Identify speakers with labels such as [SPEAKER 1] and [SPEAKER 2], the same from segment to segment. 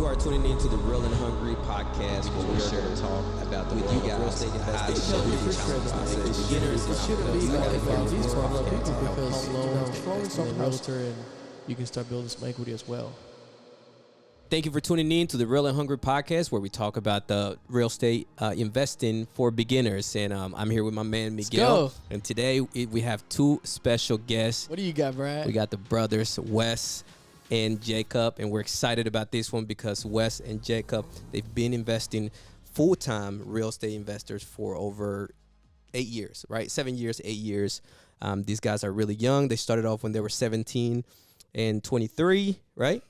[SPEAKER 1] You are tuning into the Real and Hungry podcast where we are going to talk about the with you guys real estate investing. Beginners,
[SPEAKER 2] it shouldn't be like about these for other people because you're a realtor and you can start building some equity as well.
[SPEAKER 1] Thank you for tuning in to the Real and Hungry podcast where we talk about the real estate investing for beginners. And I'm here with my man Miguel.
[SPEAKER 2] Let's go.
[SPEAKER 1] And today we have two special guests.
[SPEAKER 2] What do you got, Brad?
[SPEAKER 1] We got the brothers Wes and Jacob, and we're excited about this one because Wes and Jacob, they've been investing full-time real estate investors for over 8 years, right? 7 years, 8 years. These guys are really young. They started off when they were 17 and 23, right?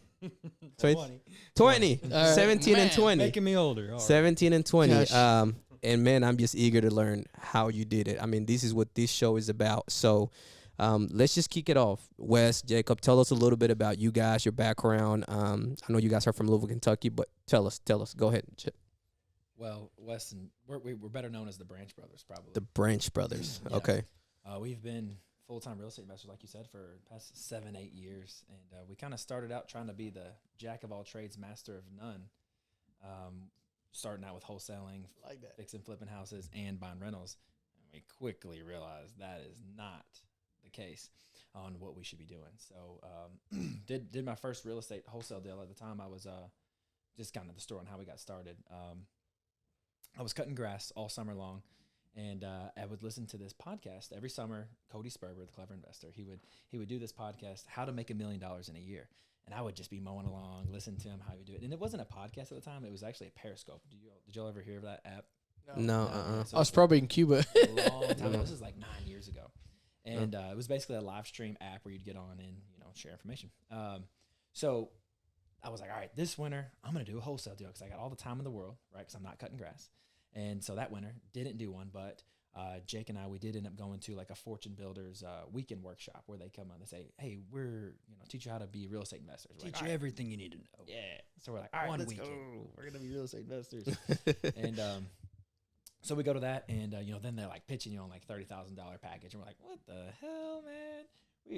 [SPEAKER 1] 20. 17 and 20.
[SPEAKER 3] Making me older. All right.
[SPEAKER 1] 17 and 20.
[SPEAKER 2] Gosh.
[SPEAKER 1] And man, I'm just eager to learn how you did it. I mean, this is what this show is about. So let's just kick it off. Wes, Jacob, tell us a little bit about you guys, your background. I know you guys are from Louisville, Kentucky, but tell us. Go ahead, Chip.
[SPEAKER 3] Well, Wes and we're better known as the Branch Brothers, probably.
[SPEAKER 1] The Branch Brothers.
[SPEAKER 3] Yeah.
[SPEAKER 1] Okay.
[SPEAKER 3] We've been full-time real estate investors, like you said, for the past 7-8 years, and we kind of started out trying to be the jack of all trades, master of none. Starting out with wholesaling,
[SPEAKER 2] like that.
[SPEAKER 3] fixing, flipping houses, and buying rentals, and we quickly realized that is not the case on what we should be doing. So did my first real estate wholesale deal at the time. I was just kind of the story on how we got started. I was cutting grass all summer long, and I would listen to this podcast every summer. Cody Sperber, the Clever Investor, he would do this podcast, How to Make $1 Million in a Year. And I would just be mowing along, listen to him how he do it. And it wasn't a podcast at the time; it was actually a Periscope. Did y'all ever hear of that app?
[SPEAKER 1] No.
[SPEAKER 3] So
[SPEAKER 2] I was probably in Cuba.
[SPEAKER 3] a long time ago. This is like 9 years ago, and it was basically a live stream app where you'd get on and share information. So I was like, all right, this winter I'm gonna do a wholesale deal because I got all the time in the world, right? Because I'm not cutting grass. And so that winter didn't do one, but Jake and we did end up going to like a Fortune Builders weekend workshop where they come on and say, hey, we're teach you how to be real estate investors. We're
[SPEAKER 4] Teach
[SPEAKER 3] like,
[SPEAKER 4] you
[SPEAKER 3] all right.
[SPEAKER 4] everything you need to know.
[SPEAKER 3] Yeah. So we're like, all right,
[SPEAKER 4] One
[SPEAKER 3] let's
[SPEAKER 4] weekend.
[SPEAKER 3] go. We're gonna be real estate investors. And so we go to that, and then they're like pitching you on like $30,000 package, and we're like, what the hell, man?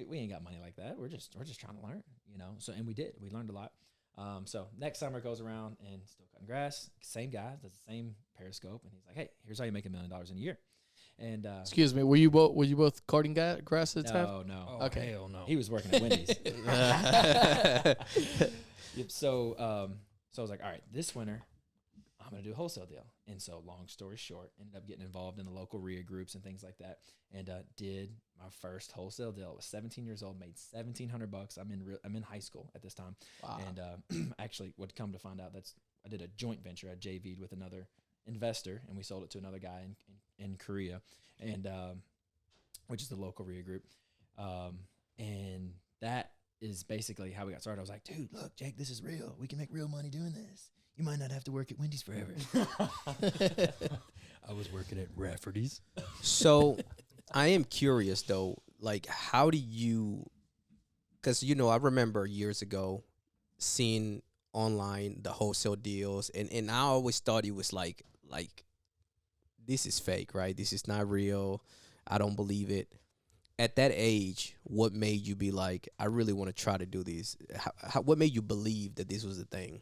[SPEAKER 3] We ain't got money like that. We're just trying to learn, So and we did. We learned a lot. So next summer goes around and still cutting grass. Same guy does the same Periscope, and he's like, "Hey, here's how you make $1 million in a year." And
[SPEAKER 2] Excuse me, were you both cutting grass at the time?
[SPEAKER 3] no,
[SPEAKER 4] Oh,
[SPEAKER 2] Okay.
[SPEAKER 4] hell no.
[SPEAKER 3] he was working at Wendy's. Yep. So I was like, all right, this winter I'm gonna do a wholesale deal. And so, long story short, ended up getting involved in the local RIA groups and things like that, and did my first wholesale deal. I was 17 years old, made $1,700. I'm in high school at this time,
[SPEAKER 2] Wow.
[SPEAKER 3] and actually, would come to find out I did a joint venture. I JV'd with another investor, and we sold it to another guy in Korea, and which is the local RIA group, and that is basically how we got started. I was like, dude, look, Jake, this is real. We can make real money doing this. You might not have to work at Wendy's forever.
[SPEAKER 4] I was working at Rafferty's.
[SPEAKER 1] So I am curious though, like how do you, because I remember years ago seeing online the wholesale deals, and I always thought it was like this is fake, right? This is not real. I don't believe it. At that age, what made you be like, I really want to try to do this? What made you believe that this was a thing?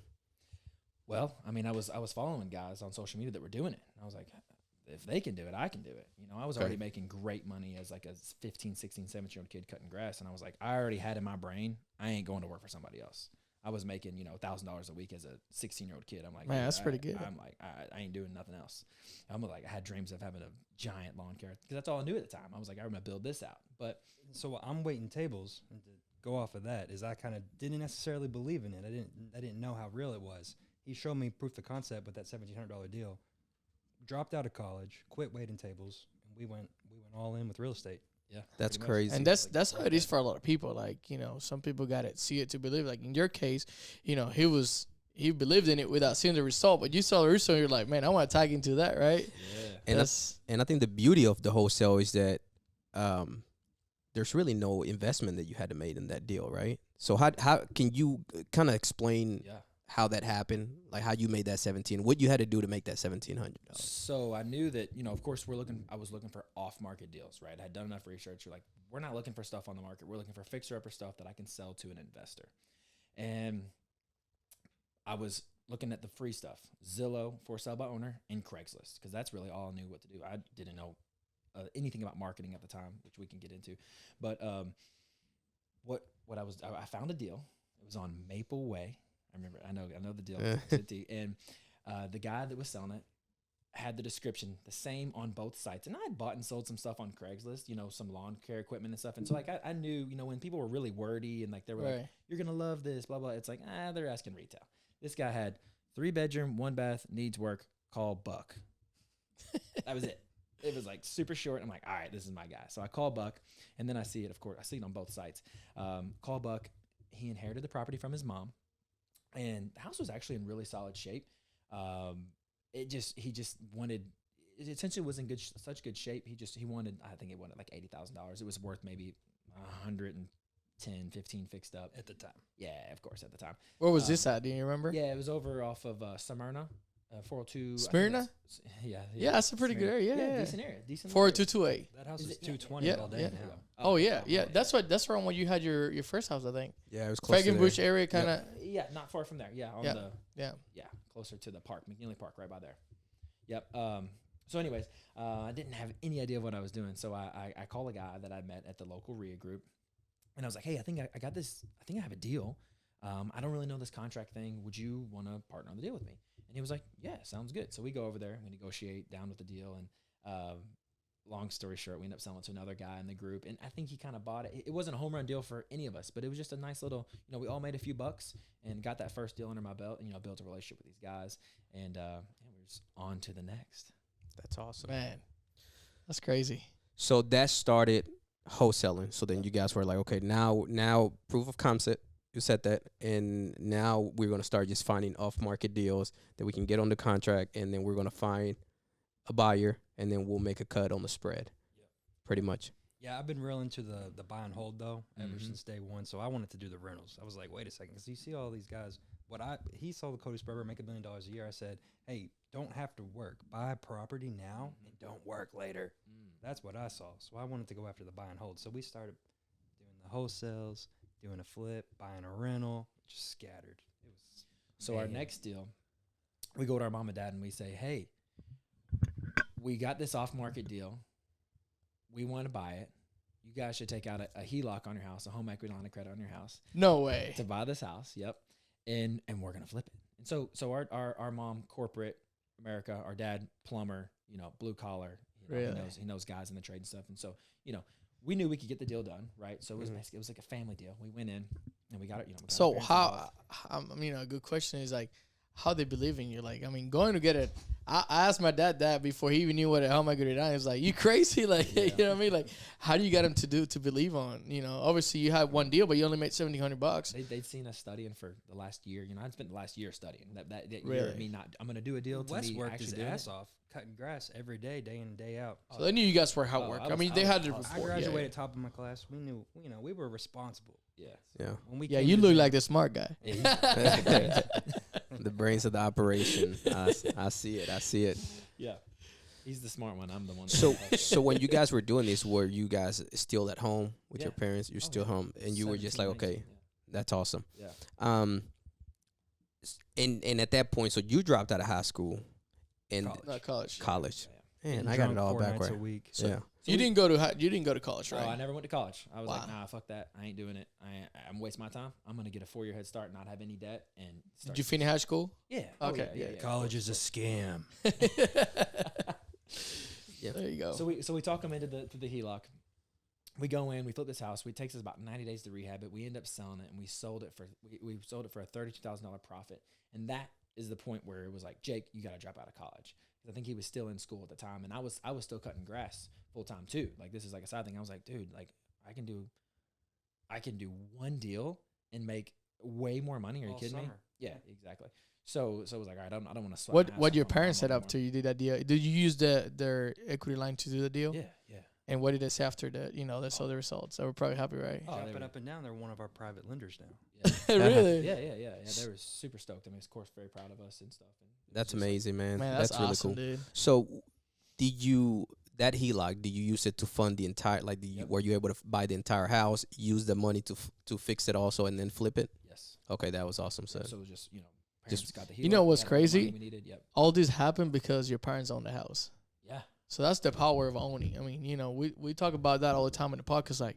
[SPEAKER 3] Well, I mean, I was following guys on social media that were doing it. And I was like, if they can do it, I can do it. I was already making great money as like a 15, 16, 17-year-old kid cutting grass. And I was like, I already had in my brain, I ain't going to work for somebody else. I was making, $1,000 a week as a 16-year-old kid. I'm like,
[SPEAKER 2] Man, that's pretty good.
[SPEAKER 3] I'm like, I ain't doing nothing else. I'm like, I had dreams of having a giant lawn care because that's all I knew at the time. I was like, I'm going to build this out. But
[SPEAKER 4] So I'm waiting tables, and to go off of that is I kind of didn't necessarily believe in it. I didn't know how real it was. He showed me proof of concept with that $1,700 deal. Dropped out of college, quit waiting tables, and we went all in with real estate.
[SPEAKER 3] yeah,
[SPEAKER 1] That's
[SPEAKER 3] pretty much.
[SPEAKER 1] crazy.
[SPEAKER 2] And that's how it is for a lot of people. Like, some people got to see it to believe. Like in your case, he believed in it without seeing the result, but you saw the result, you're like, man, I want to tag into that, right?
[SPEAKER 3] Yeah.
[SPEAKER 1] And I think the beauty of the wholesale is that there's really no investment that you had to make in that deal, right? So how can you kind of explain
[SPEAKER 3] Yeah.
[SPEAKER 1] how that happened, like how you made that 17, what you had to do to make that $1,700?
[SPEAKER 3] So I knew that, of course I was looking for off-market deals, right? I had done enough research. You're like, we're not looking for stuff on the market. We're looking for fixer-upper stuff that I can sell to an investor. And I was looking at the free stuff, Zillow, for sale by owner, and Craigslist, because that's really all I knew what to do. I didn't know anything about marketing at the time, which we can get into. But I found a deal. It was on Maple Way. I know the deal. And the guy that was selling it had the description the same on both sites. And I had bought and sold some stuff on Craigslist, some lawn care equipment and stuff. And so like I knew, when people were really wordy and like they were like, you're gonna love this, blah blah. It's like they're asking retail. This guy had 3-bedroom, 1 bath, needs work. Call Buck. That was it. It was like super short. I'm like, all right, this is my guy. So I call Buck, and then I see it. Of course, I see it on both sites. Call Buck. He inherited the property from his mom, and the house was actually in really solid shape. He just wanted. It essentially was in such good shape. He wanted. I think it wanted like $80,000. It was worth maybe 110, 15 fixed up
[SPEAKER 4] At the time.
[SPEAKER 3] Yeah, of course, at the time.
[SPEAKER 2] Where was this at? Do you remember?
[SPEAKER 3] Yeah, it was over off of Smyrna, 402.
[SPEAKER 2] Smyrna?
[SPEAKER 3] Yeah,
[SPEAKER 2] That's a pretty good area. Yeah,
[SPEAKER 3] decent area. Decent.
[SPEAKER 2] 40228.
[SPEAKER 4] That house
[SPEAKER 3] Is
[SPEAKER 4] is
[SPEAKER 3] it? Yeah.
[SPEAKER 4] 220
[SPEAKER 2] Yeah,
[SPEAKER 4] all day
[SPEAKER 2] yeah.
[SPEAKER 4] now.
[SPEAKER 2] Oh yeah. That's around when you had your first house, I think.
[SPEAKER 1] Yeah, it was close to
[SPEAKER 2] Frankenbush
[SPEAKER 1] there.
[SPEAKER 2] area, kind of.
[SPEAKER 3] Yeah, not far from there. Yeah, on
[SPEAKER 2] Yeah.
[SPEAKER 3] yeah, closer to the park, McNeely Park, right by there. Yep. So, anyways, I didn't have any idea of what I was doing, so I called a guy that I met at the local RIA group, and I was like, hey, I think I got this. I think I have a deal. I don't really know this contract thing. Would you want to partner on the deal with me? And he was like, yeah, sounds good. So we go over there and we negotiate down with the deal. And long story short, we end up selling it to another guy in the group. And I think he kind of bought it. It wasn't a home run deal for any of us, but it was just a nice little, we all made a few bucks and got that first deal under my belt and, built a relationship with these guys. And we're just on to the next.
[SPEAKER 1] That's awesome.
[SPEAKER 2] Man, that's crazy.
[SPEAKER 1] So that started wholesaling. So then you guys were like, okay, now proof of concept. You said that, and now we're going to start just finding off-market deals that we can get on the contract, and then we're going to find a buyer, and then we'll make a cut on the spread.
[SPEAKER 3] Yep.
[SPEAKER 1] Pretty much.
[SPEAKER 4] Yeah, I've been real into the buy and hold though ever
[SPEAKER 3] Mhm.
[SPEAKER 4] since day one. So I wanted to do the rentals. I was like, wait a second, because you see all these guys. He saw the Cody Spreber make $1 million a year. I said, hey, don't have to work. Buy property now and don't work later. That's what I saw. So I wanted to go after the buy and hold. So we started doing the wholesales, doing a flip, buying a rental, just scattered. It was
[SPEAKER 3] So our next deal, we go to our mom and dad and we say, hey, we got this off-market deal. We want to buy it. You guys should take out a HELOC on your house, a home equity line of credit on your house
[SPEAKER 2] No way.
[SPEAKER 3] to buy this house. Yep. And we're going to flip it. And so our mom, corporate America, our dad, plumber, blue collar,
[SPEAKER 2] Really?
[SPEAKER 3] he knows guys in the trade and stuff. And so, we knew we could get the deal done, right? So it was
[SPEAKER 1] Mhm.
[SPEAKER 3] basically, it was like a family deal. We went in and we got it.
[SPEAKER 2] So a good question is like, how they believe in you? Like, I mean, going to get it. I asked my dad that before he even knew what a home equity line. He was like, "You crazy?" Like, you know what I mean? Like, how do you get him to believe on? Obviously you had one deal, but you only made $1,700.
[SPEAKER 3] They'd seen us studying for the last year. I'd spent the last year studying that year
[SPEAKER 2] Really?
[SPEAKER 3] of me I'm going to do a deal to
[SPEAKER 4] Wes
[SPEAKER 3] me
[SPEAKER 4] worked
[SPEAKER 3] actually
[SPEAKER 4] his
[SPEAKER 3] doing
[SPEAKER 4] ass
[SPEAKER 3] it.
[SPEAKER 4] off, cutting grass every day, day in and day out.
[SPEAKER 2] So they knew you guys were hard
[SPEAKER 3] Oh,
[SPEAKER 2] work.
[SPEAKER 3] I
[SPEAKER 2] I
[SPEAKER 3] was-
[SPEAKER 2] mean,
[SPEAKER 3] I
[SPEAKER 2] they
[SPEAKER 3] was
[SPEAKER 2] had to
[SPEAKER 3] awesome.
[SPEAKER 4] I
[SPEAKER 2] report.
[SPEAKER 4] graduated
[SPEAKER 2] Yeah,
[SPEAKER 4] top of my class. We knew, we were responsible.
[SPEAKER 3] Yeah.
[SPEAKER 1] Yeah.
[SPEAKER 4] When we
[SPEAKER 2] yeah.
[SPEAKER 4] came
[SPEAKER 2] You
[SPEAKER 4] to
[SPEAKER 2] look
[SPEAKER 4] do-
[SPEAKER 2] like the smart guy.
[SPEAKER 1] The brains of the operation. I see it. I see it.
[SPEAKER 3] Yeah. He's the smart one. I'm the one.
[SPEAKER 1] So when you guys were doing this, were you guys still at home with your
[SPEAKER 3] Yeah.
[SPEAKER 1] parents? You're
[SPEAKER 3] Oh,
[SPEAKER 1] still
[SPEAKER 3] yeah.
[SPEAKER 1] home, and you were just like,
[SPEAKER 3] 17,
[SPEAKER 1] okay,
[SPEAKER 3] 19,
[SPEAKER 1] that's awesome.
[SPEAKER 3] Yeah.
[SPEAKER 1] And at that point, so you dropped out of high school and
[SPEAKER 4] College.
[SPEAKER 2] Not college.
[SPEAKER 1] college.
[SPEAKER 3] Yeah.
[SPEAKER 1] Man,
[SPEAKER 4] Getting
[SPEAKER 1] I got it
[SPEAKER 4] drunk
[SPEAKER 1] all
[SPEAKER 4] 4 nights a
[SPEAKER 1] backward.
[SPEAKER 4] week.
[SPEAKER 1] Yeah.
[SPEAKER 2] You didn't go to college,
[SPEAKER 3] Oh,
[SPEAKER 2] right?
[SPEAKER 3] I never went to college. I was like,
[SPEAKER 2] Wow.
[SPEAKER 3] nah, fuck that. I ain't doing it. I'm wasting my time. I'm going to get a 4-year head start, not have any debt, and start.
[SPEAKER 2] Did you finish high school?
[SPEAKER 3] Yeah.
[SPEAKER 2] Okay,
[SPEAKER 3] Yeah.
[SPEAKER 2] yeah.
[SPEAKER 4] College is a scam.
[SPEAKER 2] There you go.
[SPEAKER 3] So we talk them into the HELOC. We go in, we flip this house. It takes us about 90 days to rehab it. We end up selling it, and we sold it for a $32,000 profit. And that is the point where it was like, Jake, you got to drop out of college. 'Cause I think he was still in school at the time, and I was still cutting grass full time too. Like, this is like a side thing. I was like, dude, like I can do one deal and make way more money. Are you
[SPEAKER 4] All
[SPEAKER 3] kidding me?
[SPEAKER 4] summer.
[SPEAKER 3] Yeah, exactly. So it was like, all right, I don't want to sweat.
[SPEAKER 2] What
[SPEAKER 3] my ass
[SPEAKER 2] what
[SPEAKER 3] off
[SPEAKER 2] your
[SPEAKER 3] on my
[SPEAKER 2] parents set
[SPEAKER 3] mom
[SPEAKER 2] up to you did that deal? Did you use their equity line to do the deal?
[SPEAKER 3] anymore. Yeah.
[SPEAKER 2] And what did they say after that? They saw the results. They were probably happy, right?
[SPEAKER 3] Oh, they
[SPEAKER 4] Dropping
[SPEAKER 3] were-
[SPEAKER 4] up and down, they're one of our private lenders now.
[SPEAKER 3] Yeah.
[SPEAKER 2] Really?
[SPEAKER 3] Yeah. They were super stoked. I mean, of course, very proud of us and stuff. And it was
[SPEAKER 1] That's
[SPEAKER 3] just like-
[SPEAKER 1] amazing, man.
[SPEAKER 2] Man, that's
[SPEAKER 1] really
[SPEAKER 2] awesome,
[SPEAKER 1] cool.
[SPEAKER 2] dude.
[SPEAKER 1] So, that HELOC, did you use it to fund the entire?
[SPEAKER 3] Yep.
[SPEAKER 1] Were you able to buy the entire house, use the money to fix it also, and then flip it?
[SPEAKER 3] Yes.
[SPEAKER 1] Okay, that was awesome. So,
[SPEAKER 3] So it was just Parents
[SPEAKER 1] Just-
[SPEAKER 3] got the
[SPEAKER 2] You know
[SPEAKER 3] HELOC, we
[SPEAKER 2] what's
[SPEAKER 3] had all the money
[SPEAKER 2] crazy?
[SPEAKER 3] We needed. Yep.
[SPEAKER 2] All this happened because your parents own the house.
[SPEAKER 3] Yeah.
[SPEAKER 2] So that's the power of owning. I mean, we talk about that all the time in the podcast. Like,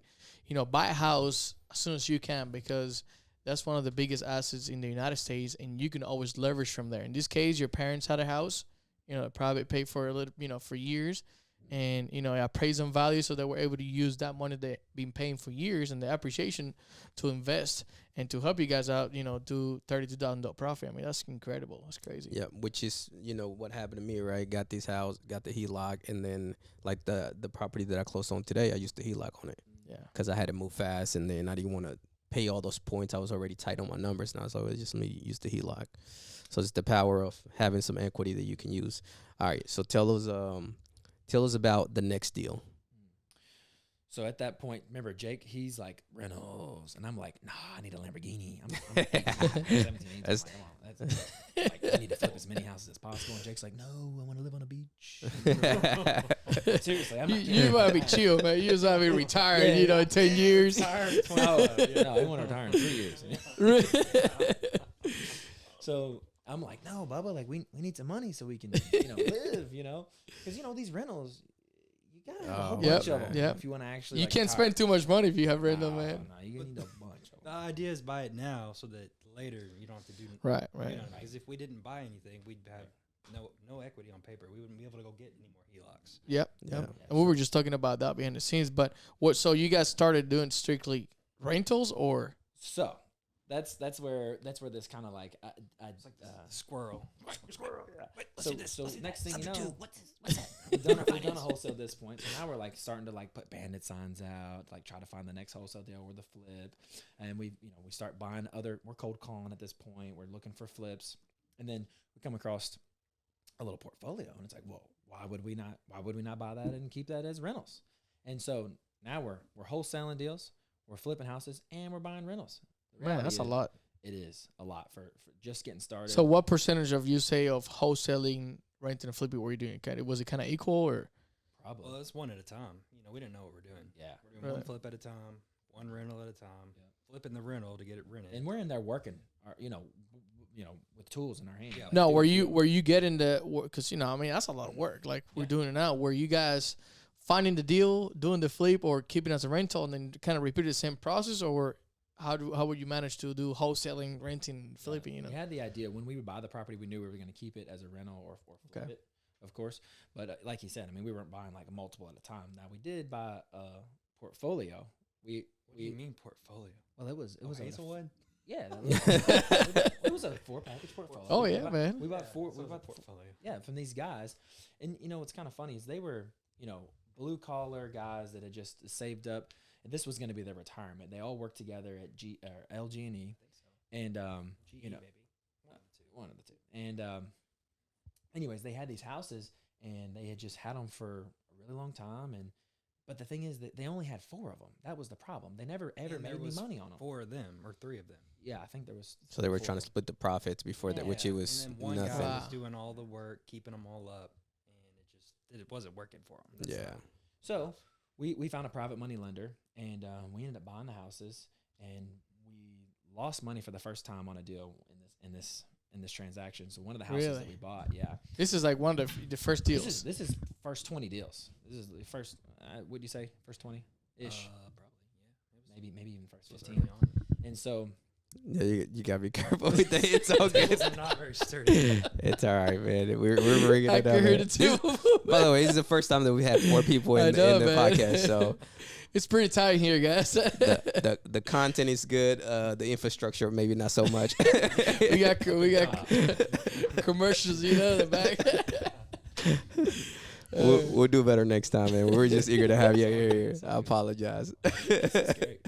[SPEAKER 2] buy a house as soon as you can, because that's one of the biggest assets in the United States, and you can always leverage from there. In this case, your parents had a house, private paid for a little, for years, and it appraised in value, so they were able to use that money they've been paying for years and the appreciation to invest and to help you guys out. Do $32,000 profit. I mean, that's incredible. That's crazy.
[SPEAKER 1] Yeah, which is what happened to me, right? Got this house, got the HELOC, and then like the property that I closed on today, I used the HELOC on it
[SPEAKER 2] Yeah.
[SPEAKER 1] because I had to move fast, and then I didn't want to pay all those points. I was already tight on my numbers now, so it's just me use the HELOC. So it's the power of having some equity that you can use. All right, so tell us about the next deal.
[SPEAKER 3] So at that point, remember Jake? He's like Reynolds, and I'm like, nah, I need a Lamborghini. I'm 17, 18.
[SPEAKER 1] That's-
[SPEAKER 3] Come on, that's like, I need to flip as many houses as possible. And Jake's like, no, I want to live on a beach. Seriously, I'm not
[SPEAKER 2] You want to be chill, man. You just want to be retired, in 10 years.
[SPEAKER 3] Retired, 20, no, I want to retire in 3 years. So I'm like, no, Bubba, like we need some money so we can live, because these rentals, you gotta have a whole
[SPEAKER 1] Oh,
[SPEAKER 3] bunch
[SPEAKER 2] Yep,
[SPEAKER 3] of them
[SPEAKER 2] yep.
[SPEAKER 3] if you want to actually.
[SPEAKER 2] You
[SPEAKER 3] like,
[SPEAKER 2] can't
[SPEAKER 3] retire.
[SPEAKER 2] spend too much money if you have random,
[SPEAKER 3] No,
[SPEAKER 2] man.
[SPEAKER 3] No, you need a bunch of
[SPEAKER 4] The
[SPEAKER 3] them.
[SPEAKER 4] idea is buy it now so that later you don't have to do.
[SPEAKER 2] Right, right.
[SPEAKER 4] Because if we didn't buy anything, we'd have no equity on paper. We wouldn't be able to go get any more HELOCs.
[SPEAKER 2] Yep,
[SPEAKER 1] Yeah.
[SPEAKER 2] yep. And we were just talking about that behind the scenes. But so you guys started doing strictly rentals, or?
[SPEAKER 3] So that's where this kind of like
[SPEAKER 4] Squirrel.
[SPEAKER 3] So next thing you know, we've done a wholesale at this point. So now we're like starting to like put bandit signs out, like try to find the next wholesale deal or the flip, and we start buying we're cold calling at this point. We're looking for flips, and then we come across a little portfolio, and it's like, well, why would we not buy that and keep that as rentals? And so now we're wholesaling deals, we're flipping houses, and we're buying rentals. The
[SPEAKER 2] Man, that's a
[SPEAKER 3] reality
[SPEAKER 2] lot.
[SPEAKER 3] is, It is a lot for just getting started.
[SPEAKER 2] So what percentage of you say of wholesaling, renting, and flipping were you doing? Was it kind of equal, or?
[SPEAKER 3] Probably.
[SPEAKER 4] Well, it's one at a time. We didn't know what we're doing.
[SPEAKER 3] Yeah.
[SPEAKER 4] We're doing one
[SPEAKER 2] Right.
[SPEAKER 4] flip at a time, one rental at a time, flipping the rental to get it rented.
[SPEAKER 3] And we're in there working, with tools in our hands.
[SPEAKER 4] Yeah.
[SPEAKER 2] No,
[SPEAKER 3] Doing
[SPEAKER 2] were you getting the, because that's a lot of work. Like we're
[SPEAKER 3] Yeah.
[SPEAKER 2] doing it now. Were you guys finding the deal, doing the flip, or keeping it as a rental, and then kind of repeat the same process, or how would you manage to do wholesaling, renting, flipping?
[SPEAKER 3] We had the idea when we would buy the property, we knew we were going to keep it as a rental or flip
[SPEAKER 2] Okay.
[SPEAKER 3] it, of course. But like you said, we weren't buying like a multiple at a time. Now we did buy a portfolio.
[SPEAKER 4] What do you mean portfolio?
[SPEAKER 3] Well, it was a
[SPEAKER 4] Hazelwood?
[SPEAKER 3] yeah.
[SPEAKER 2] Yeah.
[SPEAKER 3] It was a 4-package portfolio.
[SPEAKER 2] Oh,
[SPEAKER 3] We
[SPEAKER 2] yeah,
[SPEAKER 3] bought-
[SPEAKER 2] man.
[SPEAKER 3] We bought
[SPEAKER 4] Yeah,
[SPEAKER 3] four.
[SPEAKER 4] so
[SPEAKER 3] We
[SPEAKER 4] it's a
[SPEAKER 3] bought
[SPEAKER 4] portfolio.
[SPEAKER 3] Yeah, from these guys. And what's kind of funny is they were, blue collar guys that had just saved up, and this was going to be their retirement. They all worked together at LG&E, and
[SPEAKER 4] GE,
[SPEAKER 3] you know,
[SPEAKER 4] baby.
[SPEAKER 3] one of the two. And anyways, they had these houses, and they had just had them for a really long time. But the thing is that they only had 4 of them. That was the problem. They never ever
[SPEAKER 4] And
[SPEAKER 3] made
[SPEAKER 4] there
[SPEAKER 3] any
[SPEAKER 4] was
[SPEAKER 3] money on them.
[SPEAKER 4] 4 of them or 3 of them.
[SPEAKER 3] Yeah, I think there was.
[SPEAKER 1] So they were
[SPEAKER 3] 4.
[SPEAKER 1] trying to split the profits before that, which it
[SPEAKER 3] Yeah,
[SPEAKER 1] was
[SPEAKER 4] And then one
[SPEAKER 1] nothing.
[SPEAKER 4] guy
[SPEAKER 2] Wow.
[SPEAKER 4] was doing all the work, keeping them all up, and it wasn't working for him.
[SPEAKER 1] Yeah.
[SPEAKER 3] So we found a private money lender, and we ended up buying the houses, and we lost money for the first time on a deal in this transaction. So one of the houses
[SPEAKER 2] Really?
[SPEAKER 3] that we bought, yeah,
[SPEAKER 2] This is like one of the first deals.
[SPEAKER 3] this is first 20 deals. This is the first. Would you say first 20 ish?
[SPEAKER 4] Probably, yeah.
[SPEAKER 3] Maybe even first
[SPEAKER 4] It was
[SPEAKER 3] 15.
[SPEAKER 4] early on.
[SPEAKER 3] And so
[SPEAKER 1] Yeah, you gotta be careful with that. It's all good.
[SPEAKER 4] It's not very sturdy.
[SPEAKER 1] It's all right, man. We're bringing
[SPEAKER 2] I
[SPEAKER 1] it up.
[SPEAKER 2] can hear
[SPEAKER 1] man.
[SPEAKER 2] the two.
[SPEAKER 1] By the way, this is the first time that we had 4 people
[SPEAKER 2] I
[SPEAKER 1] in
[SPEAKER 2] know,
[SPEAKER 1] the
[SPEAKER 2] man.
[SPEAKER 1] podcast, so
[SPEAKER 2] It's pretty tight here, guys.
[SPEAKER 1] the content is good. The infrastructure maybe not so much.
[SPEAKER 2] we got commercials, in the back.
[SPEAKER 1] We'll do better next time, man. We're just eager to have you here. I apologize.
[SPEAKER 3] great.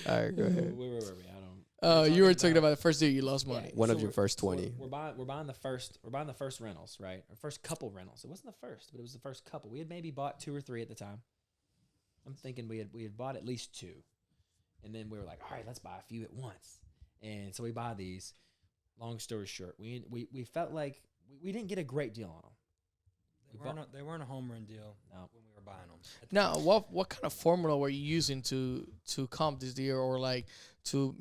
[SPEAKER 1] All right, go ahead.
[SPEAKER 3] Where were we? I don't.
[SPEAKER 2] You were talking about the first deal you lost money.
[SPEAKER 1] One of
[SPEAKER 3] So
[SPEAKER 1] your
[SPEAKER 3] we're-
[SPEAKER 1] first
[SPEAKER 3] so
[SPEAKER 1] 20.
[SPEAKER 3] We're buying the first rentals, right? Our first couple rentals. It wasn't the first, but it was the first couple. We had maybe bought 2 or 3 at the time. I'm thinking we had bought at least 2, and then we were like, all right, let's buy a few at once. And so we buy these. Long story short, we felt like we didn't get a great deal on them.
[SPEAKER 4] They weren't a home run deal
[SPEAKER 3] No.
[SPEAKER 4] when we were buying them.
[SPEAKER 2] Now, what kind of formula were you using to comp this deal, or like to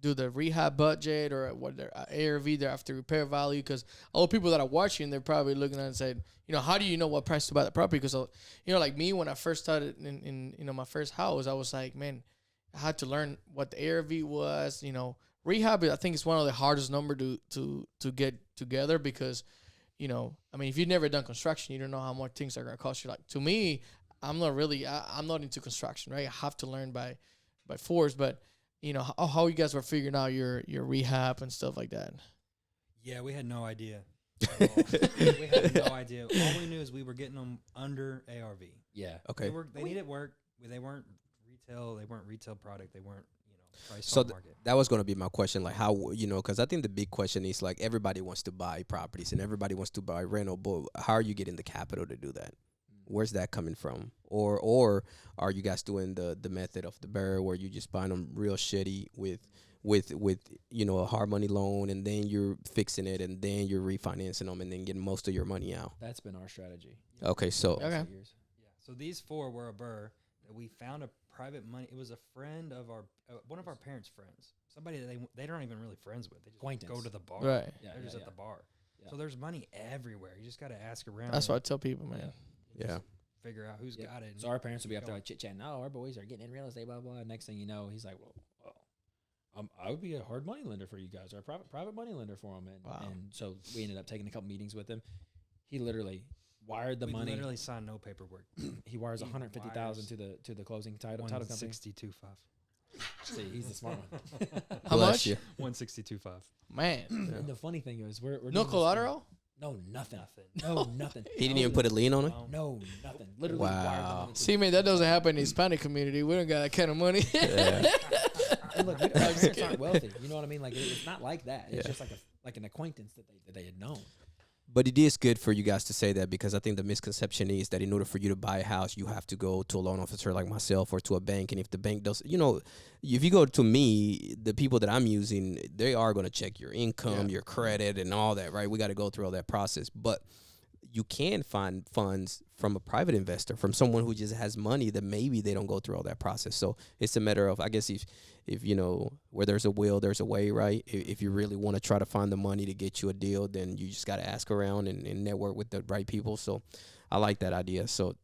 [SPEAKER 2] do the rehab budget or what their ARV, their after repair value. Because all the people that are watching, they're probably looking at it and saying, how do you know what price to buy the property? Because like me, when I first started in my first house, I was like, man, I had to learn what the ARV was. Rehab, I think it's one of the hardest number to get together because, if you've never done construction, you don't know how much things are gonna cost you. Like to me, I'm not into construction, right? I have to learn by force, but how you guys were figuring out your rehab and stuff like that.
[SPEAKER 4] Yeah, we had no idea. At all. We had no idea. All we knew is we were getting them under ARV.
[SPEAKER 3] Yeah.
[SPEAKER 1] Okay.
[SPEAKER 4] They needed work. They weren't retail. They weren't retail product. They weren't price
[SPEAKER 1] So
[SPEAKER 4] on market.
[SPEAKER 1] that was going to be my question, like how, because I think the big question is like everybody wants to buy properties and everybody wants to buy rental, but how are you getting the capital to do that? Where's that coming from? Or are you guys doing the method of the BRRRR where you just buying them real shitty with a hard money loan, and then you're fixing it and then you're refinancing them and then getting most of your money out?
[SPEAKER 3] That's been our strategy.
[SPEAKER 1] Okay, so
[SPEAKER 2] Okay.
[SPEAKER 3] Yeah.
[SPEAKER 4] So these 4 were a BRRRR that we found a private money. It was a friend of our one of our parents' friends. Somebody that they don't even really friends with. They just
[SPEAKER 3] Acquaintance.
[SPEAKER 4] go to the bar.
[SPEAKER 2] Right.
[SPEAKER 3] Yeah,
[SPEAKER 4] They're just
[SPEAKER 3] yeah,
[SPEAKER 4] at the bar.
[SPEAKER 3] Yeah.
[SPEAKER 4] So there's money everywhere. You just got to ask around.
[SPEAKER 2] That's what I
[SPEAKER 4] and
[SPEAKER 2] tell people, man.
[SPEAKER 1] yeah.
[SPEAKER 4] figure out who's
[SPEAKER 3] Yep.
[SPEAKER 4] got it.
[SPEAKER 3] So our parents would be up there like chit chatting. Oh, our boys are getting in real estate, blah blah. Next thing you know, he's like, well, I would be a hard money lender for you guys, or a private money lender for him. And,
[SPEAKER 2] Wow.
[SPEAKER 3] and so we ended up taking a couple meetings with him. He literally wired the
[SPEAKER 4] we
[SPEAKER 3] money.
[SPEAKER 4] literally signed no paperwork.
[SPEAKER 3] He wires
[SPEAKER 4] he
[SPEAKER 3] 150,000 to the closing title company.
[SPEAKER 4] 162.5.
[SPEAKER 3] See, he's the smart one.
[SPEAKER 2] How
[SPEAKER 1] Bless
[SPEAKER 2] much?
[SPEAKER 1] you.
[SPEAKER 4] 162.5.
[SPEAKER 2] Man.
[SPEAKER 3] And the funny thing is, we're
[SPEAKER 2] No
[SPEAKER 3] doing this-
[SPEAKER 2] collateral?
[SPEAKER 3] No, nothing.
[SPEAKER 4] Nothing.
[SPEAKER 3] No, nothing.
[SPEAKER 1] He didn't even put a lien on it?
[SPEAKER 3] No, nothing. Literally
[SPEAKER 1] Wow.
[SPEAKER 3] wired the money to
[SPEAKER 2] See, man, that doesn't happen in the Hispanic community. We don't got that kind of money.
[SPEAKER 1] Yeah.
[SPEAKER 3] And look, our parents aren't wealthy. You know what I mean? Like it's not like that. It's
[SPEAKER 1] Yeah.
[SPEAKER 3] just like an acquaintance that they had known.
[SPEAKER 1] But it is good for you guys to say that, because I think the misconception is that in order for you to buy a house, you have to go to a loan officer like myself or to a bank. And if the bank does, if you go to me, the people that I'm using, they are going to check your income, your credit, and all that, right? We got to go through all that process. But you can find funds from a private investor, from someone who just has money that maybe they don't go through all that process. So it's a matter of, I guess, if where there's a will, there's a way, right? If you really want to try to find the money to get you a deal, then you just got to ask around and network with the right people. So I like that idea. So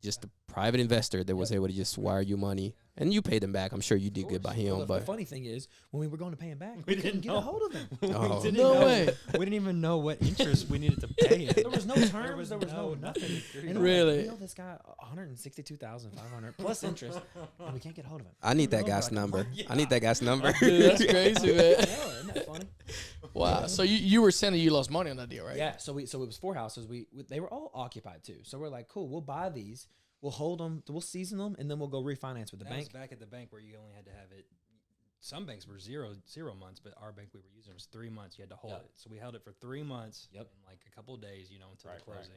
[SPEAKER 1] just a private investor that was able to just wire you money, and you pay them back. I'm sure you did good by him,
[SPEAKER 3] Well, the
[SPEAKER 1] but
[SPEAKER 3] funny thing is, when we were going to pay him back, we couldn't get a hold of him.
[SPEAKER 1] Oh.
[SPEAKER 4] We didn't
[SPEAKER 2] No
[SPEAKER 4] know-
[SPEAKER 2] way.
[SPEAKER 4] We didn't even know what interest we needed to pay him.
[SPEAKER 3] There was no terms. There was no nothing. And I'm
[SPEAKER 2] Really?
[SPEAKER 3] Like, this guy 162,500 plus interest, and we can't get a hold of him.
[SPEAKER 1] I need that
[SPEAKER 3] We're
[SPEAKER 1] guy's
[SPEAKER 3] like,
[SPEAKER 1] number.
[SPEAKER 3] yeah.
[SPEAKER 1] I need that guy's number.
[SPEAKER 2] Dude, that's crazy, man.
[SPEAKER 3] Yeah, isn't that funny?
[SPEAKER 2] Wow. So you were saying that you lost money on that deal, right?
[SPEAKER 3] Yeah. So it was 4 houses. They were all occupied too. So we're like, cool. We'll buy these. We'll hold them. We'll season them, and then we'll go refinance with the
[SPEAKER 4] That
[SPEAKER 3] bank.
[SPEAKER 4] was back at the bank where you only had to have it. Some banks were zero months, but our bank we were using was 3 months. You had to hold
[SPEAKER 3] Yep.
[SPEAKER 4] it. So we held it for 3 months
[SPEAKER 3] Yep.
[SPEAKER 4] in like a couple of days, until
[SPEAKER 3] Right,
[SPEAKER 4] the
[SPEAKER 3] right.
[SPEAKER 4] closing.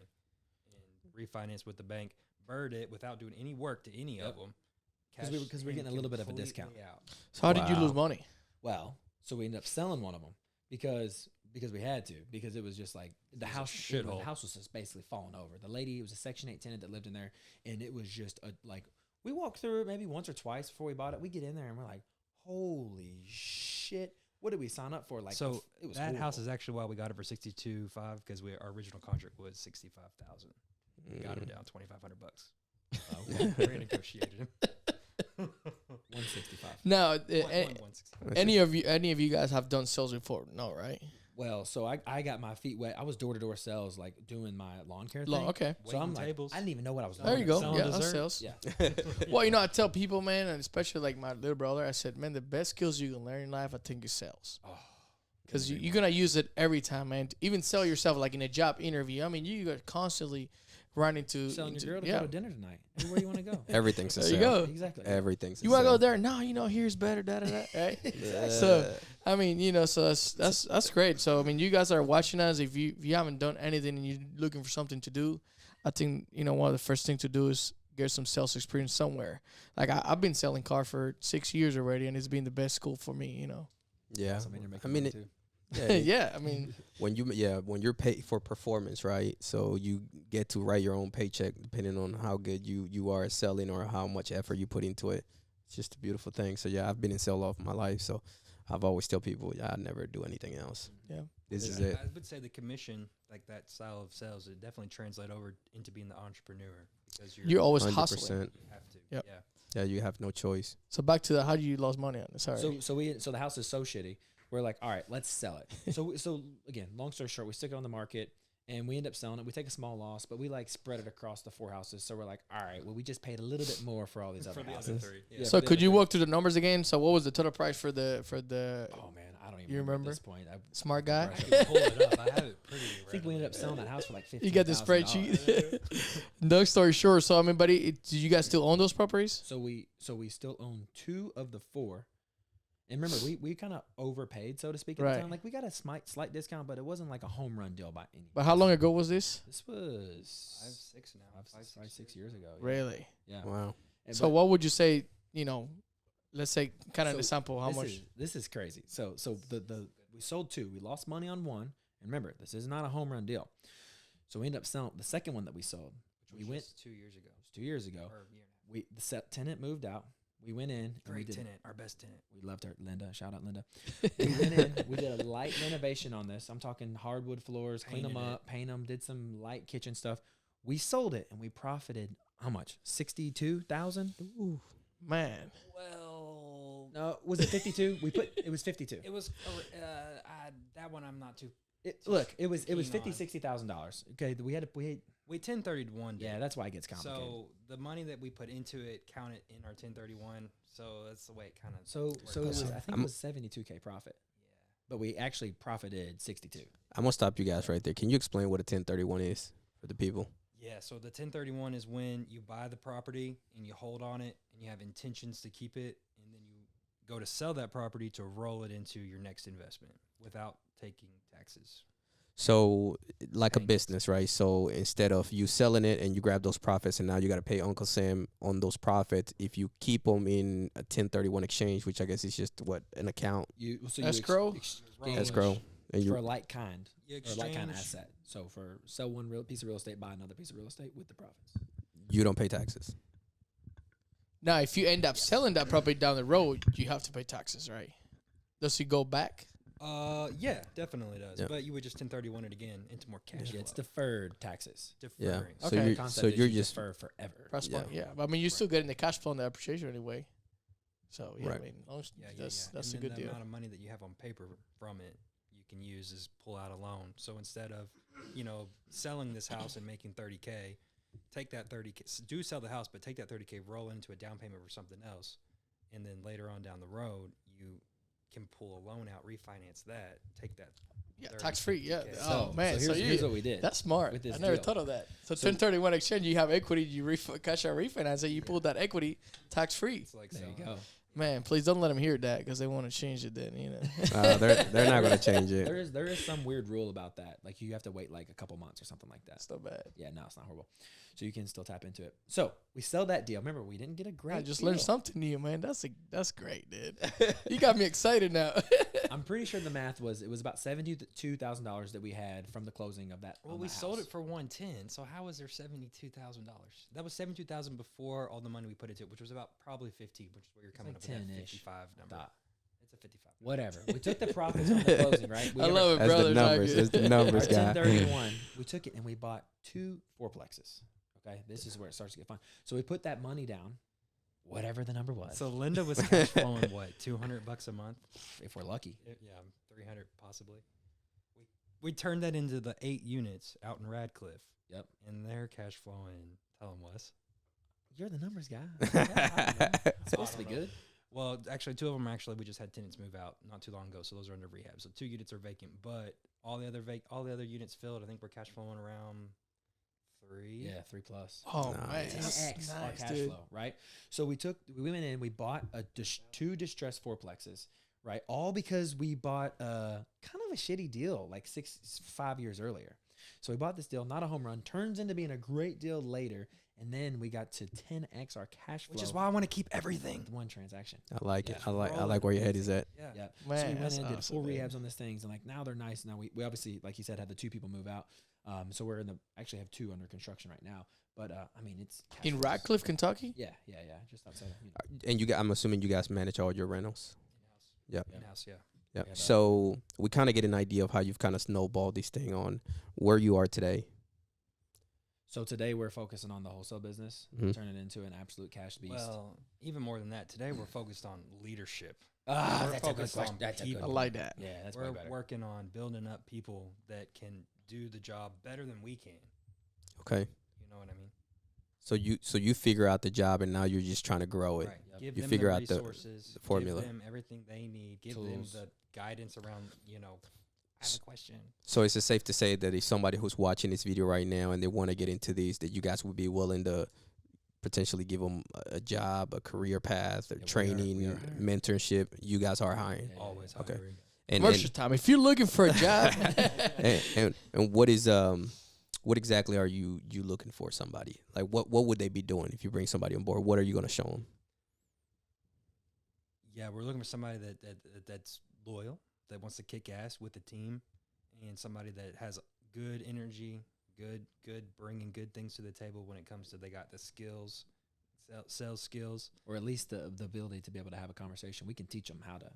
[SPEAKER 4] And refinanced with the bank, bird it without doing any work to any of
[SPEAKER 3] Yep.
[SPEAKER 4] them.
[SPEAKER 3] 'Cause we're getting a little bit of a discount.
[SPEAKER 4] Out.
[SPEAKER 2] So how did you
[SPEAKER 1] Wow.
[SPEAKER 2] lose money?
[SPEAKER 3] Well, so we ended up selling one of them because we had to, because it was just like the
[SPEAKER 4] was a
[SPEAKER 3] house
[SPEAKER 4] shithole.
[SPEAKER 3] the house was just basically falling over. The lady, it was a Section 8 tenant that lived in there, and it was just we walked through it maybe once or twice before we bought it. We get in there and we're like, holy shit, what did we sign up for? Like,
[SPEAKER 4] So
[SPEAKER 3] it was
[SPEAKER 4] that house
[SPEAKER 3] horrible.
[SPEAKER 4] is actually why we got it for 62.5, because our original contract was 65,000. We got him down $2,500.
[SPEAKER 3] Oh,
[SPEAKER 4] We renegotiated him.
[SPEAKER 3] 165.
[SPEAKER 2] Now,
[SPEAKER 4] 165.
[SPEAKER 2] any of you guys have done sales before? No, right?
[SPEAKER 3] Well, so I got my feet wet. I was door-to-door sales, like doing my lawn care thing.
[SPEAKER 2] Okay.
[SPEAKER 3] So I'm
[SPEAKER 4] Waiting
[SPEAKER 3] like,
[SPEAKER 4] tables.
[SPEAKER 3] I didn't even know what I was doing.
[SPEAKER 2] There you go.
[SPEAKER 4] Selling
[SPEAKER 2] Yeah, that's
[SPEAKER 4] dessert?
[SPEAKER 2] sales.
[SPEAKER 3] Yeah.
[SPEAKER 2] Well, I tell people, man, and especially like my little brother, I said, man, the best skills you can learn in life, I think, is sales.
[SPEAKER 3] Oh,
[SPEAKER 2] Because you're going to use it every time, man. Even sell yourself, like in a job interview. I mean, you are constantly running to...
[SPEAKER 3] selling your girl to
[SPEAKER 2] yeah.
[SPEAKER 3] go to dinner tonight. Anywhere you want to go.
[SPEAKER 1] Everything's a
[SPEAKER 2] There you
[SPEAKER 1] sale.
[SPEAKER 2] go.
[SPEAKER 3] Exactly.
[SPEAKER 1] Everything's a
[SPEAKER 2] You want to
[SPEAKER 1] sale.
[SPEAKER 2] go there? No, here's better, da-da-da, right?
[SPEAKER 1] Yeah.
[SPEAKER 2] So, I mean, so that's great. So, I mean, you guys are watching us. If you haven't done anything and you're looking for something to do, I think, one of the first things to do is get some sales experience somewhere. Like, I've been selling car for 6 years already, and it's been the best school for me,
[SPEAKER 1] Yeah.
[SPEAKER 3] So, I mean, you're
[SPEAKER 1] I
[SPEAKER 3] making
[SPEAKER 1] mean,
[SPEAKER 3] money
[SPEAKER 1] it,
[SPEAKER 3] too.
[SPEAKER 1] yeah,
[SPEAKER 2] Yeah, I mean,
[SPEAKER 1] when you're paid for performance, right? So you get to write your own paycheck depending on how good you are at selling or how much effort you put into it. It's just a beautiful thing. So yeah, I've been in sales all of my life. So I've always tell people, I never do anything else.
[SPEAKER 2] Yeah.
[SPEAKER 1] This is
[SPEAKER 4] I
[SPEAKER 1] it.
[SPEAKER 4] would say the commission, like that style of sales, it definitely translate over into being the entrepreneur because
[SPEAKER 2] You're always
[SPEAKER 1] 100%.
[SPEAKER 2] hustling.
[SPEAKER 4] you have to.
[SPEAKER 2] Yep.
[SPEAKER 4] Yeah.
[SPEAKER 1] Yeah, you have no choice.
[SPEAKER 2] So back to the how do you lose money on it? Sorry.
[SPEAKER 3] So the house is so shitty. We're like, all right, let's sell it. So again, long story short, we stick it on the market and we end up selling it. We take a small loss, but we like spread it across the 4 houses. So we're like, all right, well, we just paid a little bit more for all these other houses. Yeah,
[SPEAKER 2] So
[SPEAKER 3] for the
[SPEAKER 2] could
[SPEAKER 3] other
[SPEAKER 2] you
[SPEAKER 3] three.
[SPEAKER 2] walk through the numbers again? So what was the total price for the
[SPEAKER 3] Oh man, I don't even
[SPEAKER 2] You
[SPEAKER 3] remember
[SPEAKER 2] remember?
[SPEAKER 3] at this point.
[SPEAKER 2] smart guy?
[SPEAKER 3] Right.
[SPEAKER 4] I can pull it up. I have it pretty.
[SPEAKER 3] I think we ended up selling that house for like $15,000.
[SPEAKER 2] You got the spreadsheet. Long story short, so I mean, buddy, did you guys still own those properties?
[SPEAKER 3] So we still own 2 of the 4. And remember, we kind of overpaid, so to speak, at
[SPEAKER 2] Right.
[SPEAKER 3] the time. Like we got a slight discount, but it wasn't like a home run deal by any means.
[SPEAKER 2] But how long ago was this?
[SPEAKER 3] This was
[SPEAKER 4] 5, 6 now.
[SPEAKER 3] 6 years ago. Yeah.
[SPEAKER 2] Really?
[SPEAKER 3] Yeah.
[SPEAKER 1] Wow.
[SPEAKER 3] And
[SPEAKER 2] So
[SPEAKER 3] but
[SPEAKER 2] what would you say? You know, let's say kind of
[SPEAKER 3] So
[SPEAKER 2] the sample. How
[SPEAKER 3] this
[SPEAKER 2] much?
[SPEAKER 3] This is crazy. So the we sold 2. We lost money on 1. And remember, this is not a home run deal. So we ended up selling the second one that we sold.
[SPEAKER 4] Which
[SPEAKER 3] We
[SPEAKER 4] was
[SPEAKER 3] went
[SPEAKER 4] just 2 years ago.
[SPEAKER 3] 2 years ago.
[SPEAKER 4] Or a year and a half.
[SPEAKER 3] The tenant moved out. We went in. And we
[SPEAKER 4] Great
[SPEAKER 3] did,
[SPEAKER 4] tenant, our best tenant.
[SPEAKER 3] We loved her, Linda. Shout out, Linda. We went in. We did a light renovation on this. I'm talking hardwood floors, clean them
[SPEAKER 4] Painted
[SPEAKER 3] up, paint them. Did some light kitchen stuff. We sold it and we profited how much? 62,000.
[SPEAKER 2] Ooh, man.
[SPEAKER 4] Well,
[SPEAKER 3] No, was it 52? It was 52.
[SPEAKER 4] it was that one. I'm not too.
[SPEAKER 3] Look, it was
[SPEAKER 4] keen on.
[SPEAKER 3] $60,000. Okay, we had.
[SPEAKER 4] We 1031.
[SPEAKER 3] Yeah, that's why it gets complicated.
[SPEAKER 4] So the money that we put into it counted in our 1031. So that's the way it kind of.
[SPEAKER 3] So it was, I think
[SPEAKER 1] I'm-
[SPEAKER 3] it was 72K profit, but we actually profited 62.
[SPEAKER 1] I'm gonna stop you guys right there. Can you explain what a 1031 is for the people?
[SPEAKER 4] Yeah, so the 1031 is when you buy the property and you hold on it and you have intentions to keep it, and then you go to sell that property to roll it into your next investment without taking taxes.
[SPEAKER 1] So, like a
[SPEAKER 3] Thanks.
[SPEAKER 1] business, right? So instead of you selling it and you grab those profits, and now you got to pay Uncle Sam on those profits. If you keep them in a 1031 exchange, which I guess is just what an account
[SPEAKER 2] Escrow?
[SPEAKER 3] exchange
[SPEAKER 1] escrow, and
[SPEAKER 3] for
[SPEAKER 1] you
[SPEAKER 3] a like kind
[SPEAKER 4] You
[SPEAKER 3] or like kind
[SPEAKER 4] exchange-
[SPEAKER 3] asset. So for sell one real piece of real estate, buy another piece of real estate with the profits.
[SPEAKER 1] you don't pay taxes.
[SPEAKER 2] Now, if you end up selling that property down the road, you have to pay taxes, right? Does it go back?
[SPEAKER 4] Yeah, definitely does.
[SPEAKER 1] Yeah.
[SPEAKER 4] But you would just 1031 it again into more cash
[SPEAKER 3] Yeah, it's
[SPEAKER 4] flow.
[SPEAKER 3] deferred taxes.
[SPEAKER 1] Yeah.
[SPEAKER 4] Deferring.
[SPEAKER 1] So
[SPEAKER 2] Okay.
[SPEAKER 1] you're
[SPEAKER 3] The concept
[SPEAKER 1] so
[SPEAKER 3] is
[SPEAKER 1] you're
[SPEAKER 3] you
[SPEAKER 1] just
[SPEAKER 3] defer forever.
[SPEAKER 2] Press
[SPEAKER 1] Yeah.
[SPEAKER 2] point, yeah. But I mean, you're still getting the cash flow and the appreciation anyway. So yeah,
[SPEAKER 1] Right.
[SPEAKER 2] I mean, long as-
[SPEAKER 4] Yeah,
[SPEAKER 2] that's a
[SPEAKER 4] and
[SPEAKER 2] good
[SPEAKER 4] then the
[SPEAKER 2] deal.
[SPEAKER 4] amount of money that you have on paper from it, you can use as pull out a loan. So instead of, selling this house and making 30K, take that 30K, do sell the house, but take that 30K, roll into a down payment for something else, and then later on down the road, you can pull a loan out, refinance that, take that.
[SPEAKER 2] Yeah,
[SPEAKER 4] 30,
[SPEAKER 2] tax free. Yeah.
[SPEAKER 4] 50K.
[SPEAKER 2] Oh man, so
[SPEAKER 3] here's what we did.
[SPEAKER 2] that's smart.
[SPEAKER 3] with this
[SPEAKER 2] I never
[SPEAKER 3] deal.
[SPEAKER 2] thought of that. So,
[SPEAKER 3] So-
[SPEAKER 2] 1031 exchange, you have equity, you cash out refinance it, you pulled that equity tax free.
[SPEAKER 4] It's like
[SPEAKER 3] There you
[SPEAKER 4] selling.
[SPEAKER 3] go.
[SPEAKER 2] Man, please don't let them hear that because they want to change it. Then
[SPEAKER 1] they're not gonna change it.
[SPEAKER 3] There is some weird rule about that. Like you have to wait like a couple months or something like that.
[SPEAKER 2] That's not bad.
[SPEAKER 3] Yeah, no, it's not horrible. So you can still tap into it. So we sell that deal. Remember, we didn't get a great.
[SPEAKER 2] I just
[SPEAKER 3] deal.
[SPEAKER 2] learned something new, man. That's great, dude. You got me excited now.
[SPEAKER 3] I'm pretty sure the math was it was about $72,000 that we had from the closing of that.
[SPEAKER 4] Well,
[SPEAKER 3] on
[SPEAKER 4] we
[SPEAKER 3] that
[SPEAKER 4] sold
[SPEAKER 3] house.
[SPEAKER 4] it for 110. So how was there $72,000? That was 72,000 before all the money we put into it, which was about probably 50, which is what you're coming
[SPEAKER 3] like
[SPEAKER 4] up with that
[SPEAKER 3] 10-ish.
[SPEAKER 4] 55 number.
[SPEAKER 3] Thought.
[SPEAKER 4] It's a 55.
[SPEAKER 3] Whatever. We took the profits on the closing, right? We
[SPEAKER 2] I
[SPEAKER 3] never-
[SPEAKER 2] love it,
[SPEAKER 1] That's
[SPEAKER 2] brother.
[SPEAKER 1] the numbers. That's the
[SPEAKER 3] Our
[SPEAKER 1] numbers, guy.
[SPEAKER 3] 1031, we took it and we bought 2 fourplexes. Okay, this is where it starts to get fun. So we put that money down, whatever the number was,
[SPEAKER 4] So Linda was cash flowing what, $200 a month?
[SPEAKER 3] if we're lucky.
[SPEAKER 4] Yeah, 300 possibly. We turned that into the 8 units out in Radcliffe.
[SPEAKER 3] Yep.
[SPEAKER 4] And their cash flowing, tell them was.
[SPEAKER 3] You're the numbers guy. It's supposed to be good.
[SPEAKER 4] Well, actually, 2 of them we just had tenants move out not too long ago, so those are under rehab. So 2 units are vacant, but all the other units filled. I think we're cash flowing around 3.
[SPEAKER 3] Yeah, 3+.
[SPEAKER 2] Oh
[SPEAKER 1] Nice.
[SPEAKER 2] man,
[SPEAKER 3] 10x
[SPEAKER 2] that's
[SPEAKER 3] our
[SPEAKER 2] nice,
[SPEAKER 3] cash
[SPEAKER 2] dude.
[SPEAKER 3] flow, right? So we went in, we bought 2 distressed fourplexes, right? All because we bought kind of a shitty deal like 5 years earlier. So we bought this deal, not a home run, turns into being a great deal later, and then we got to 10x our cash flow.
[SPEAKER 4] Which is why I want to keep everything.
[SPEAKER 3] with one transaction.
[SPEAKER 1] I like it.
[SPEAKER 4] Yeah.
[SPEAKER 1] I like where your head is at.
[SPEAKER 4] Yeah.
[SPEAKER 3] Yeah.
[SPEAKER 2] Man,
[SPEAKER 3] so we went
[SPEAKER 2] that's
[SPEAKER 3] in, did
[SPEAKER 2] awesome,
[SPEAKER 3] full
[SPEAKER 2] dude.
[SPEAKER 3] rehabs on these things, and like now they're nice. Now we obviously, like you said, had the 2 people move out. So we're actually have 2 under construction right now. But I mean, it's cash
[SPEAKER 2] In
[SPEAKER 3] flows.
[SPEAKER 2] Radcliffe, Kentucky.
[SPEAKER 3] Yeah, just outside.
[SPEAKER 1] And I'm assuming you guys manage all your rentals. Yeah.
[SPEAKER 3] Yeah.
[SPEAKER 4] in-house. Yeah.
[SPEAKER 1] Yeah.
[SPEAKER 3] Yeah,
[SPEAKER 1] So we kind of get an idea of how you've kind of snowballed this thing on where you are today.
[SPEAKER 3] So today we're focusing on the wholesale business,
[SPEAKER 1] Mhm.
[SPEAKER 3] turn it into an absolute cash beast.
[SPEAKER 4] Well, even more than that, today we're focused on leadership.
[SPEAKER 3] We're
[SPEAKER 4] that's a good
[SPEAKER 3] focused
[SPEAKER 4] question.
[SPEAKER 3] on That's a
[SPEAKER 4] people.
[SPEAKER 3] good
[SPEAKER 2] I
[SPEAKER 3] one.
[SPEAKER 2] like that.
[SPEAKER 3] Yeah, that's way
[SPEAKER 4] We're
[SPEAKER 3] better.
[SPEAKER 4] working on building up people that can do the job better than we can.
[SPEAKER 1] Okay.
[SPEAKER 4] You know what I mean?
[SPEAKER 1] So you figure out the job and now you're just trying to grow it.
[SPEAKER 4] Right.
[SPEAKER 3] Yep.
[SPEAKER 4] Give
[SPEAKER 1] You
[SPEAKER 4] them
[SPEAKER 1] figure
[SPEAKER 4] the
[SPEAKER 1] out the
[SPEAKER 4] resources,
[SPEAKER 1] formula.
[SPEAKER 4] give them everything they need, give
[SPEAKER 3] Tools.
[SPEAKER 4] them the guidance around, I have a question.
[SPEAKER 1] So is it safe to say that if somebody who's watching this video right now and they want to get into these, that you guys would be willing to potentially give them a job, a career path, or
[SPEAKER 3] we are
[SPEAKER 1] training,
[SPEAKER 3] hiring.
[SPEAKER 1] mentorship? You guys are hiring.
[SPEAKER 3] Yeah,
[SPEAKER 4] Always
[SPEAKER 1] Okay.
[SPEAKER 4] hiring.
[SPEAKER 1] And,
[SPEAKER 2] Commercial time. If you're looking for a job,
[SPEAKER 1] and what is what exactly are you looking for somebody? Like what would they be doing if you bring somebody on board? What are you going to show them?
[SPEAKER 4] Yeah, we're looking for somebody that's loyal, that wants to kick ass with the team, and somebody that has good energy, good bringing good things to the table when it comes to they got the skills, sales skills.
[SPEAKER 3] Or at least the ability to be able to have a conversation. We can teach them how to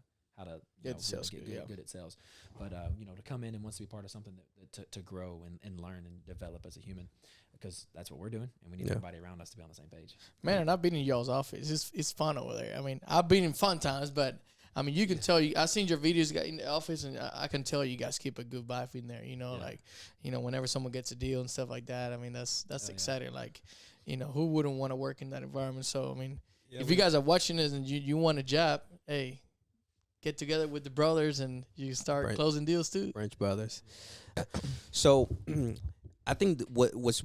[SPEAKER 2] Get the sales
[SPEAKER 3] get
[SPEAKER 2] skill,
[SPEAKER 3] good at sales. But to come in and wants to be part of something that to grow and learn and develop as a human, because that's what we're doing, and we need
[SPEAKER 1] Yeah.
[SPEAKER 3] everybody around us to be on the same page.
[SPEAKER 2] man, I've been in y'all's office. It's fun over there. I mean, I've been in fun times, but I mean, you can tell I seen your videos in the office, and I can tell you guys keep a good vibe in there.
[SPEAKER 3] Yeah.
[SPEAKER 2] Whenever someone gets a deal and stuff like that. I mean, that's
[SPEAKER 3] Oh, yeah.
[SPEAKER 2] exciting. Like, who wouldn't want to work in that environment? So, I mean,
[SPEAKER 4] Yeah,
[SPEAKER 2] if you guys are watching this and you want a job, hey, get together with the brothers and you start
[SPEAKER 1] Right.
[SPEAKER 2] closing deals too.
[SPEAKER 1] Branch Brothers. So I think what's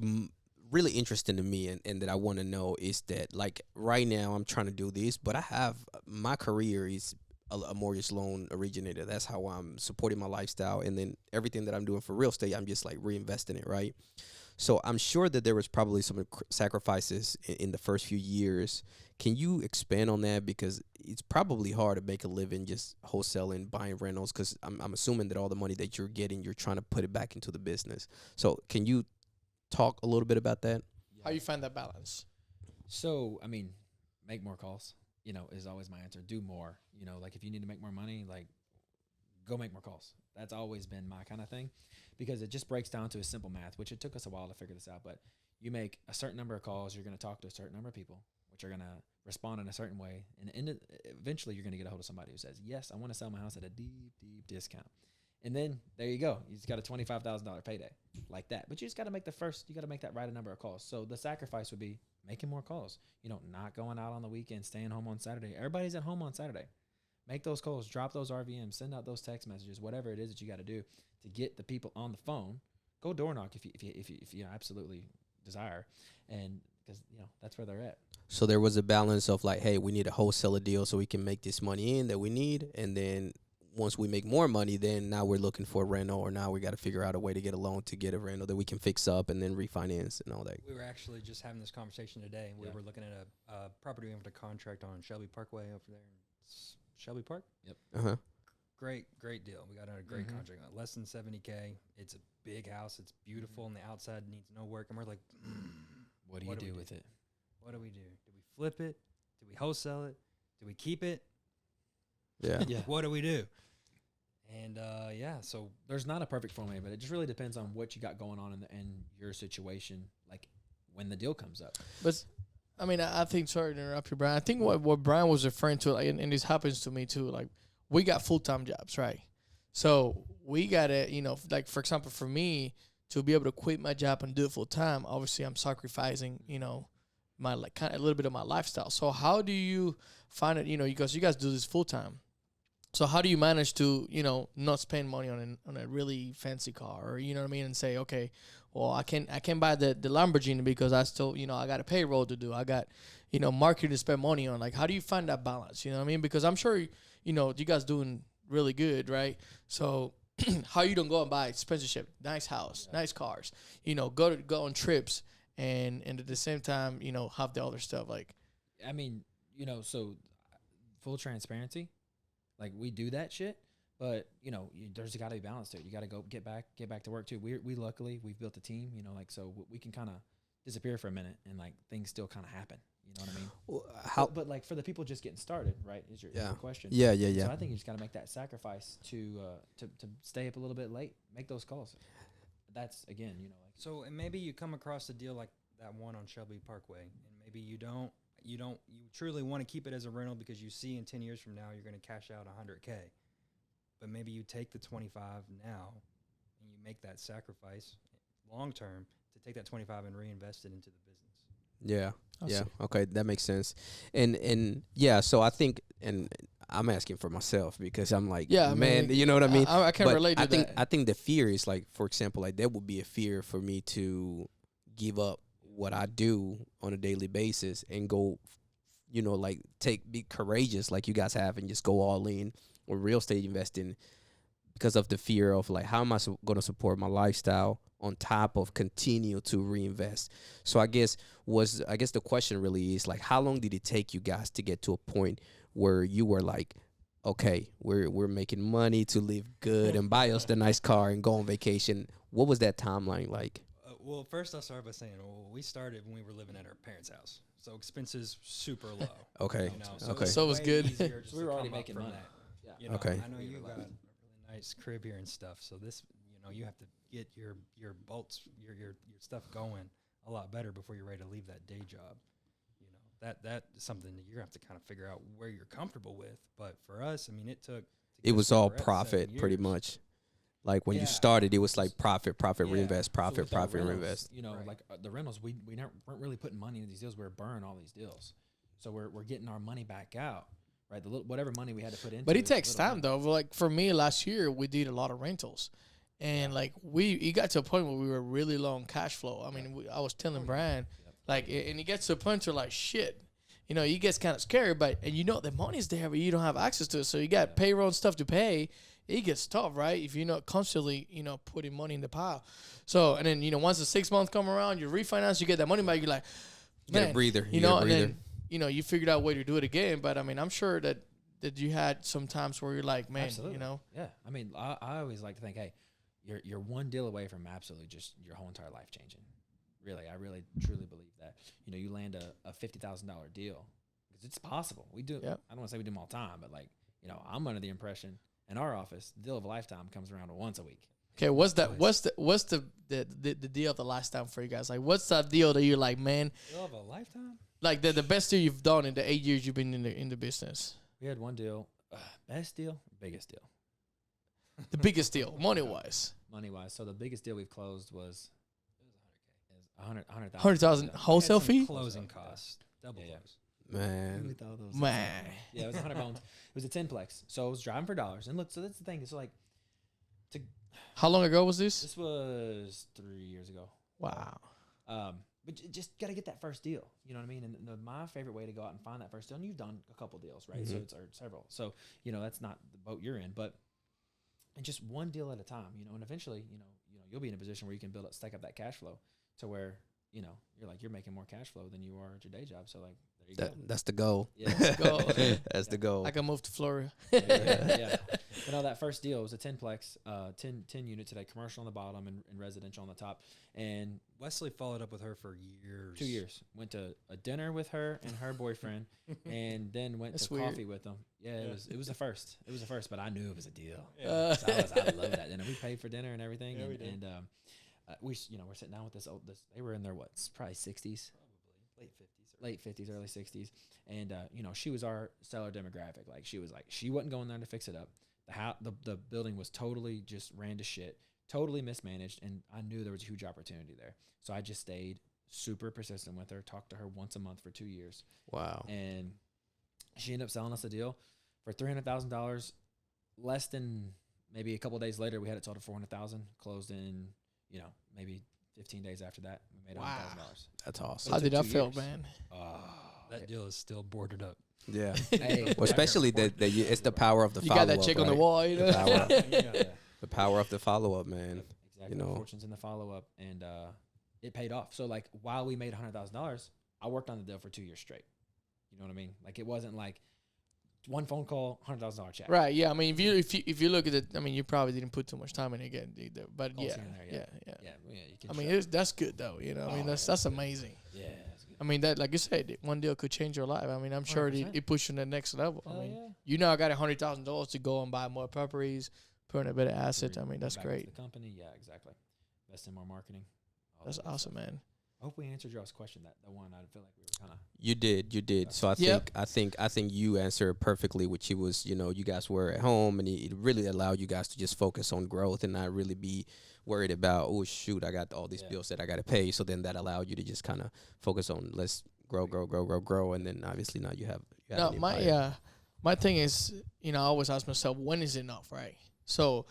[SPEAKER 1] really interesting to me and that I want to know is that, like, right now I'm trying to do this, but I have my career is a mortgage loan originator. That's how I'm supporting my lifestyle. And then everything that I'm doing for real estate, I'm just like reinvesting it. Right. So I'm sure that there was probably some sacrifices in the first few years. Can you expand on that? Because it's probably hard to make a living just wholesaling, buying rentals, because I'm assuming that all the money that you're getting, you're trying to put it back into the business. So can you talk a little bit about that?
[SPEAKER 2] How you find that balance?
[SPEAKER 3] So, I mean, make more calls, is always my answer. Do more, like if you need to make more money, like go make more calls. That's always been my kind of thing, because it just breaks down to a simple math, which it took us a while to figure this out. But you make a certain number of calls, you're going to talk to a certain number of people, which are going to respond in a certain way. And eventually you're going to get a hold of somebody who says, yes, I want to sell my house at a deep, deep discount. And then there you go. You just got a $25,000 payday like that. But you just got to make you got to make that right number of calls. So the sacrifice would be making more calls, not going out on the weekend, staying home on Saturday. Everybody's at home on Saturday. Make those calls, drop those RVMs, send out those text messages, whatever it is that you got to do to get the people on the phone. Go door knock if you absolutely desire, and because that's where they're at.
[SPEAKER 1] So there was a balance of like, hey, we need a wholesaler deal so we can make this money in that we need, and then once we make more money, then now we're looking for a rental, or now we got to figure out a way to get a loan to get a rental that we can fix up and then refinance and all that.
[SPEAKER 4] We were actually just having this conversation today. We
[SPEAKER 3] Yeah.
[SPEAKER 4] were looking at a property we have to contract on Shelby Parkway over there in Shelby Park.
[SPEAKER 1] Uh-huh.
[SPEAKER 4] Great deal. We got a great
[SPEAKER 3] Mhm.
[SPEAKER 4] contract on it. Less than $70K. It's a big house. It's beautiful, and the outside needs no work. And we're like,
[SPEAKER 3] What do
[SPEAKER 4] What
[SPEAKER 3] you
[SPEAKER 4] do
[SPEAKER 3] do
[SPEAKER 4] we
[SPEAKER 3] with it?
[SPEAKER 4] what do we do? Do we flip it? Do we wholesale it? Do we keep it?
[SPEAKER 1] Yeah.
[SPEAKER 3] Yeah.
[SPEAKER 4] What do we do? And so
[SPEAKER 3] There's not a perfect formula, but it just really depends on what you got going on in your situation, like when the deal comes up.
[SPEAKER 2] But I mean, I think, sorry to interrupt you, Brian. I think what Brian was referring to, like, and this happens to me too. Like, we got full-time jobs, right? So we gotta, like, for example, for me to be able to quit my job and do it full-time, obviously I'm sacrificing, my kind of a little bit of my lifestyle. So how do you find it? Because you guys do this full-time. So how do you manage to, not spend money on a really fancy car, or you know what I mean, and say, okay, well, I can't buy the Lamborghini because I still, I got a payroll to do. I got, marketing to spend money on. Like, how do you find that balance? You know what I mean? Because I'm sure, you guys doing really good, right? So how you don't go and buy expensive shit, nice house, nice cars, go on trips, and at the same time, have the other stuff like.
[SPEAKER 3] I mean, so full transparency, like we do that shit, but there's got to be balance to it. You got to go get back to work too. We luckily we've built a team, so we can kind of disappear for a minute and like things still kind of happen. You know what I mean?
[SPEAKER 1] How?
[SPEAKER 3] But like for the people just getting started, right? Is your
[SPEAKER 1] Yeah.
[SPEAKER 3] question?
[SPEAKER 1] Yeah, yeah,
[SPEAKER 3] So
[SPEAKER 1] yeah.
[SPEAKER 3] I think you just got to make that sacrifice to stay up a little bit late, make those calls. That's again, you know, like
[SPEAKER 4] So and maybe you come across a deal like that one on Shelby Parkway, and maybe you truly want to keep it as a rental because you see in 10 years from now you're going to cash out 100K, but maybe you take the 25 now and you make that sacrifice long term to take that 25 and reinvest it into the business.
[SPEAKER 1] Yeah.
[SPEAKER 2] I
[SPEAKER 1] Yeah.
[SPEAKER 2] see.
[SPEAKER 1] Okay, that makes sense. And yeah, so I think, and I'm asking for myself because I'm like,
[SPEAKER 2] Yeah, I mean,
[SPEAKER 1] man, you know what I mean?
[SPEAKER 2] I can
[SPEAKER 1] But
[SPEAKER 2] relate to
[SPEAKER 1] I think
[SPEAKER 2] that.
[SPEAKER 1] I think the fear is like, for example, like there would be a fear for me to give up what I do on a daily basis and go, you know, like be courageous like you guys have and just go all in on real estate investing because of the fear of like, how am I going to support my lifestyle on top of continue to reinvest? So I guess the question really is like, how long did it take you guys to get to a point where you were like, okay, we're making money to live good and buy us the nice car and go on vacation? What was that timeline like?
[SPEAKER 4] Well, first I'll start by saying, we started when we were living at our parents' house, so expenses super low.
[SPEAKER 1] Okay.
[SPEAKER 4] You know,
[SPEAKER 1] Okay.
[SPEAKER 2] So it was
[SPEAKER 4] way
[SPEAKER 2] good.
[SPEAKER 4] easier just
[SPEAKER 3] we were
[SPEAKER 4] to
[SPEAKER 3] already
[SPEAKER 4] come up
[SPEAKER 3] making
[SPEAKER 4] from
[SPEAKER 3] money.
[SPEAKER 4] that.
[SPEAKER 3] Yeah.
[SPEAKER 4] You know,
[SPEAKER 1] Okay.
[SPEAKER 4] I know
[SPEAKER 3] We
[SPEAKER 4] you
[SPEAKER 3] were
[SPEAKER 4] got a
[SPEAKER 3] relaxed.
[SPEAKER 4] really nice crib here and stuff, so this, you have to get your bolts, your stuff going a lot better before you're ready to leave that day job. You know, that is something that you're gonna have to kind of figure out where you're comfortable with. But for us, I mean, it took.
[SPEAKER 1] It was all profit pretty much. Like when you
[SPEAKER 3] Yeah.
[SPEAKER 1] started, it was like profit,
[SPEAKER 4] Yeah.
[SPEAKER 1] reinvest,
[SPEAKER 3] So
[SPEAKER 1] profit,
[SPEAKER 3] with our
[SPEAKER 1] profit,
[SPEAKER 3] rentals,
[SPEAKER 1] reinvest.
[SPEAKER 3] You know,
[SPEAKER 4] Right.
[SPEAKER 3] like the rentals, we never, weren't really putting money into these deals. We were burning all these deals, so we're getting our money back out, right? Whatever money we had to put into.
[SPEAKER 2] But it
[SPEAKER 3] is
[SPEAKER 2] takes
[SPEAKER 3] little
[SPEAKER 2] time though. Like for me, last year we did a lot of rentals, and like it got to a point where we were really low on cash flow. I mean, I was telling Brian, like, and it gets to a point where like shit, you know, it gets kind of scary. But and you know the money's there, but you don't have access to it, so you got payroll and stuff to pay. It gets tough, right? If you're not constantly, you know, putting money in the pile. So and then you know once the 6 months come around, you refinance, you get that money back. You're like,
[SPEAKER 1] Get a
[SPEAKER 2] man,
[SPEAKER 1] breather.
[SPEAKER 2] you know, and then you know you figured out a way to do it again. But I mean, I'm sure that you had some times where you're like, man,
[SPEAKER 3] Absolutely.
[SPEAKER 2] you know,
[SPEAKER 3] Yeah, I mean, I always like to think, hey, you're one deal away from absolutely just your whole entire life changing. Really, I really truly believe that. You know, you land a $50,000 deal because it's possible. We do.
[SPEAKER 2] Yep.
[SPEAKER 3] I don't want to say we do them all the time, but like, you know, I'm under the impression in our office, the deal of a lifetime comes around once a week.
[SPEAKER 2] okay, what's the deal of the last time for you guys? Like, what's that deal that you're like, man,
[SPEAKER 4] Deal of a lifetime.
[SPEAKER 2] like the best deal you've done in the 8 years you've been in the business?
[SPEAKER 3] We had one deal, best deal, biggest deal,
[SPEAKER 2] The biggest deal, money wise,
[SPEAKER 3] money wise. So the biggest deal we've closed was $100,000.
[SPEAKER 2] 100,000 wholesale fee.
[SPEAKER 4] Closing costs. Double
[SPEAKER 3] Yeah, yeah.
[SPEAKER 4] close.
[SPEAKER 1] Man,
[SPEAKER 2] Man,
[SPEAKER 3] Yeah, it was 100 bones. It was a 10plex. So I was driving for dollars. And look, so that's the thing. It's like,
[SPEAKER 2] how long ago was this?
[SPEAKER 3] this was 3 years ago.
[SPEAKER 2] Wow.
[SPEAKER 3] But just got to get that first deal. You know what I mean? And my favorite way to go out and find that first deal, and you've done a couple deals, right? So
[SPEAKER 1] Mhm.
[SPEAKER 3] it's or several. So, you know, that's not the boat you're in, but and just one deal at a time, you know, and eventually, you'll be in a position where you can stack up that cash flow to where, you know, you're making more cash flow than you are at your day job. So like, there you go.
[SPEAKER 1] that's the goal.
[SPEAKER 3] Yeah.
[SPEAKER 2] Let's go.
[SPEAKER 1] That's the goal.
[SPEAKER 2] I can move to Florida.
[SPEAKER 3] yeah. But no, that first deal was a 10plex, 10 units today, commercial on the bottom and residential on the top. And
[SPEAKER 4] Wesley followed up with her for years.
[SPEAKER 3] 2 years. Went to a dinner with her and her boyfriend, and then went
[SPEAKER 2] That's
[SPEAKER 3] to
[SPEAKER 2] weird.
[SPEAKER 3] coffee with them. Yeah, it was the first. It was the first, but I knew it was a deal.
[SPEAKER 2] Uh,
[SPEAKER 3] So I love that dinner. We paid for dinner and everything,
[SPEAKER 4] Yeah, we did.
[SPEAKER 3] and we're sitting down with this. They were in their probably 60s,
[SPEAKER 4] Probably late 50s.
[SPEAKER 3] early 60s, and she was our seller demographic. Like she wasn't going there to fix it up. The building was totally just ran to shit, totally mismanaged, and I knew there was a huge opportunity there. So I just stayed super persistent with her, talked to her once a month for 2 years,
[SPEAKER 1] Wow.
[SPEAKER 3] and she ended up selling us a deal for $300,000. Less than maybe a couple of days later, we had it sold for $400,000. Closed in, maybe 15 days after that, we made
[SPEAKER 2] Wow.
[SPEAKER 3] $100,000.
[SPEAKER 1] That's awesome.
[SPEAKER 2] How
[SPEAKER 3] It
[SPEAKER 2] did
[SPEAKER 3] took
[SPEAKER 2] that
[SPEAKER 3] 2
[SPEAKER 2] feel,
[SPEAKER 3] years.
[SPEAKER 2] man?
[SPEAKER 4] That deal is still boarded up.
[SPEAKER 1] Yeah.
[SPEAKER 3] Hey,
[SPEAKER 1] Well, especially it's the power of the
[SPEAKER 2] You
[SPEAKER 1] follow
[SPEAKER 2] got
[SPEAKER 1] up.
[SPEAKER 2] that chick on the
[SPEAKER 1] right?
[SPEAKER 2] wall, you know.
[SPEAKER 1] The power.
[SPEAKER 3] yeah.
[SPEAKER 1] The power of the follow up, man.
[SPEAKER 3] Exactly.
[SPEAKER 1] You know.
[SPEAKER 3] Fortunes in the follow up, and it paid off. So like while we made $100,000, I worked on the deal for 2 years straight. You know what I mean? Like it wasn't like one phone call, $100,000 check.
[SPEAKER 2] Right. Yeah. I mean, if you look at it, I mean, you probably didn't put too much time in it again either. But
[SPEAKER 3] Calls
[SPEAKER 2] yeah,
[SPEAKER 3] here and there,
[SPEAKER 2] yeah.
[SPEAKER 3] Yeah, you can
[SPEAKER 2] I mean,
[SPEAKER 3] show-
[SPEAKER 2] that's good though. You know, I mean,
[SPEAKER 3] Oh,
[SPEAKER 2] that's amazing.
[SPEAKER 3] yeah, that's good.
[SPEAKER 2] I mean, that like you said, one deal could change your life. I mean, I'm sure
[SPEAKER 3] 100%.
[SPEAKER 2] it puts you to the next level. I
[SPEAKER 3] Hell
[SPEAKER 2] mean,
[SPEAKER 3] yeah.
[SPEAKER 2] you now got $100,000 to go and buy more properties, put in a better asset. I mean, that's
[SPEAKER 3] Back into
[SPEAKER 2] great.
[SPEAKER 3] The company, yeah, exactly. Invest in more marketing. all
[SPEAKER 2] That's
[SPEAKER 3] that good
[SPEAKER 2] awesome,
[SPEAKER 3] stuff.
[SPEAKER 2] man.
[SPEAKER 3] I hope we answered y'all's question. That the one I feel like we were kind of.
[SPEAKER 1] You did. So
[SPEAKER 2] Yep.
[SPEAKER 1] I think you answered perfectly, which it was, you guys were at home, and it really allowed you guys to just focus on growth and not really be worried about, oh shoot, I got all these
[SPEAKER 3] Yeah.
[SPEAKER 1] bills that I got to pay. So then that allowed you to just kind of focus on let's grow, and then obviously now you have
[SPEAKER 2] No,
[SPEAKER 1] an
[SPEAKER 2] my
[SPEAKER 1] empire.
[SPEAKER 2] my thing is, I always ask myself, when is enough, right? So,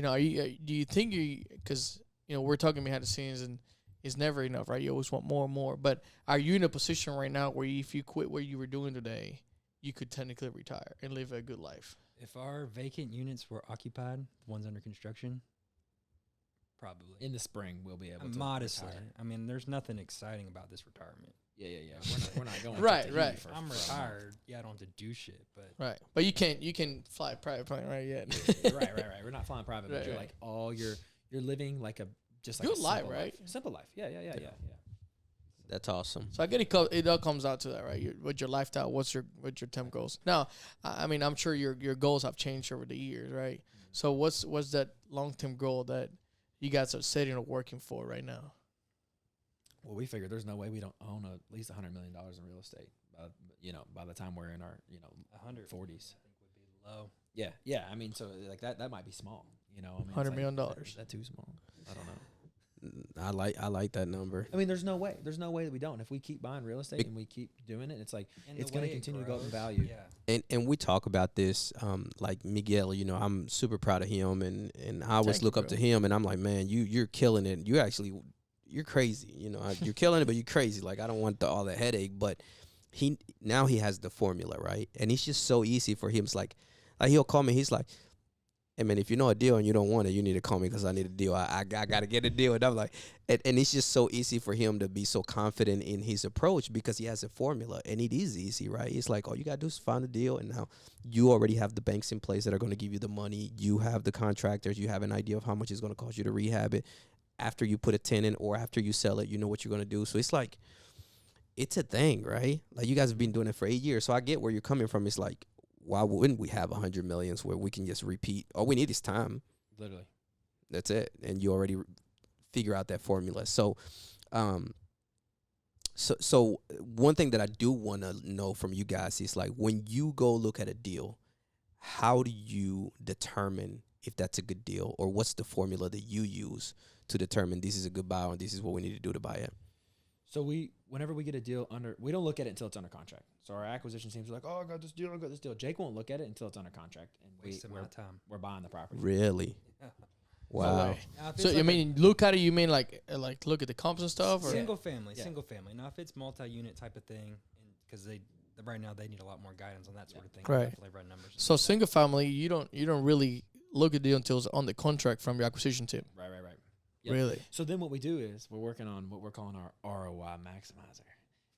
[SPEAKER 2] are you do you think because we're talking behind the scenes and it's never enough, right? You always want more and more. But are you in a position right now where if you quit what you were doing today, you could technically retire and live a good life?
[SPEAKER 4] If our vacant units were occupied, the ones under construction, probably.
[SPEAKER 3] In the spring, we'll be able to
[SPEAKER 4] Modestly.
[SPEAKER 3] retire.
[SPEAKER 4] I mean, there's nothing exciting about this retirement.
[SPEAKER 3] Yeah. We're not going.
[SPEAKER 2] Right,
[SPEAKER 3] to
[SPEAKER 2] right.
[SPEAKER 3] Tahiti for
[SPEAKER 4] I'm
[SPEAKER 3] a month.
[SPEAKER 4] retired. Yeah, I don't have to do shit, but
[SPEAKER 2] Right. But you can fly a private plane, right? Yeah.
[SPEAKER 3] right. We're not flying private, but
[SPEAKER 2] Right,
[SPEAKER 3] you're
[SPEAKER 2] right.
[SPEAKER 3] like you're living like a just like
[SPEAKER 2] Good
[SPEAKER 3] a
[SPEAKER 2] life,
[SPEAKER 3] simple
[SPEAKER 2] right?
[SPEAKER 3] Simple life. Yeah.
[SPEAKER 1] That's awesome.
[SPEAKER 2] So I get it all comes out to that, right? What's your lifestyle? What's your temp goals? Now, I mean, I'm sure your goals have changed over the years, right? So what's that long term goal that you guys are setting or working for right now?
[SPEAKER 3] Well, we figured there's no way we don't own at least $100 million in real estate. By the time we're in our
[SPEAKER 4] 100
[SPEAKER 3] 40s.
[SPEAKER 4] I think would be low.
[SPEAKER 3] Yeah. I mean, so like that might be small. I mean, it's
[SPEAKER 2] $100
[SPEAKER 3] like,
[SPEAKER 2] million.
[SPEAKER 3] Is that too small? I don't know.
[SPEAKER 1] I like that number.
[SPEAKER 3] I mean, there's no way that we don't. If we keep buying real estate and we keep doing it, it's like
[SPEAKER 4] And
[SPEAKER 3] it's
[SPEAKER 4] the
[SPEAKER 3] going to
[SPEAKER 4] way it
[SPEAKER 3] continue to go up in
[SPEAKER 4] grows,
[SPEAKER 3] value.
[SPEAKER 4] Yeah.
[SPEAKER 1] And we talk about this, like Miguel, I'm super proud of him, and I always
[SPEAKER 2] Thank you,
[SPEAKER 1] look up
[SPEAKER 2] bro.
[SPEAKER 1] to him, and I'm like, man, you're killing it. You're crazy. You're killing it, but you're crazy. Like, I don't want all the headache, but he has the formula, right? And it's just so easy for him. It's like he'll call me. He's like, hey man, if you know a deal and you don't want it, you need to call me because I need a deal. I got to get a deal. And I'm like, and it's just so easy for him to be so confident in his approach because he has a formula, and it is easy, right? It's like, all you got to do is find a deal, and now you already have the banks in place that are going to give you the money. You have the contractors. You have an idea of how much it's going to cost you to rehab it. After you put a tenant or after you sell it, you know what you're going to do. So it's like, it's a thing, right? Like, you guys have been doing it for 8 years. So I get where you're coming from. It's like, why wouldn't we have 100 millions where we can just repeat? All we need is time.
[SPEAKER 3] Literally.
[SPEAKER 1] That's it. And you already figure out that formula. So, so one thing that I do want to know from you guys is, like, when you go look at a deal, how do you determine if that's a good deal, or what's the formula that you use to determine this is a good buy and this is what we need to do to buy it?
[SPEAKER 3] So whenever we get a deal we don't look at it until it's under contract. So our acquisition teams are like, oh, I got this deal. Jake won't look at it until it's under contract, and
[SPEAKER 4] Wasting my time.
[SPEAKER 3] we're buying the property.
[SPEAKER 1] Really?
[SPEAKER 4] Yeah.
[SPEAKER 1] Wow.
[SPEAKER 2] way.
[SPEAKER 4] Now, if
[SPEAKER 2] So
[SPEAKER 4] it's
[SPEAKER 2] you
[SPEAKER 4] like a
[SPEAKER 2] mean look at it? You mean like look at the comps and stuff? Or?
[SPEAKER 4] single family,
[SPEAKER 3] Yeah.
[SPEAKER 4] single family. Now, if it's multi-unit type of thing, because right now they need a lot more guidance on that sort of thing.
[SPEAKER 2] Right.
[SPEAKER 4] Definitely run numbers.
[SPEAKER 2] So single family, you don't really look at the deal until it's on the contract from your acquisition team.
[SPEAKER 3] Right. Yep.
[SPEAKER 2] Really?
[SPEAKER 3] So then what we do is we're working on what we're calling our ROI maximizer.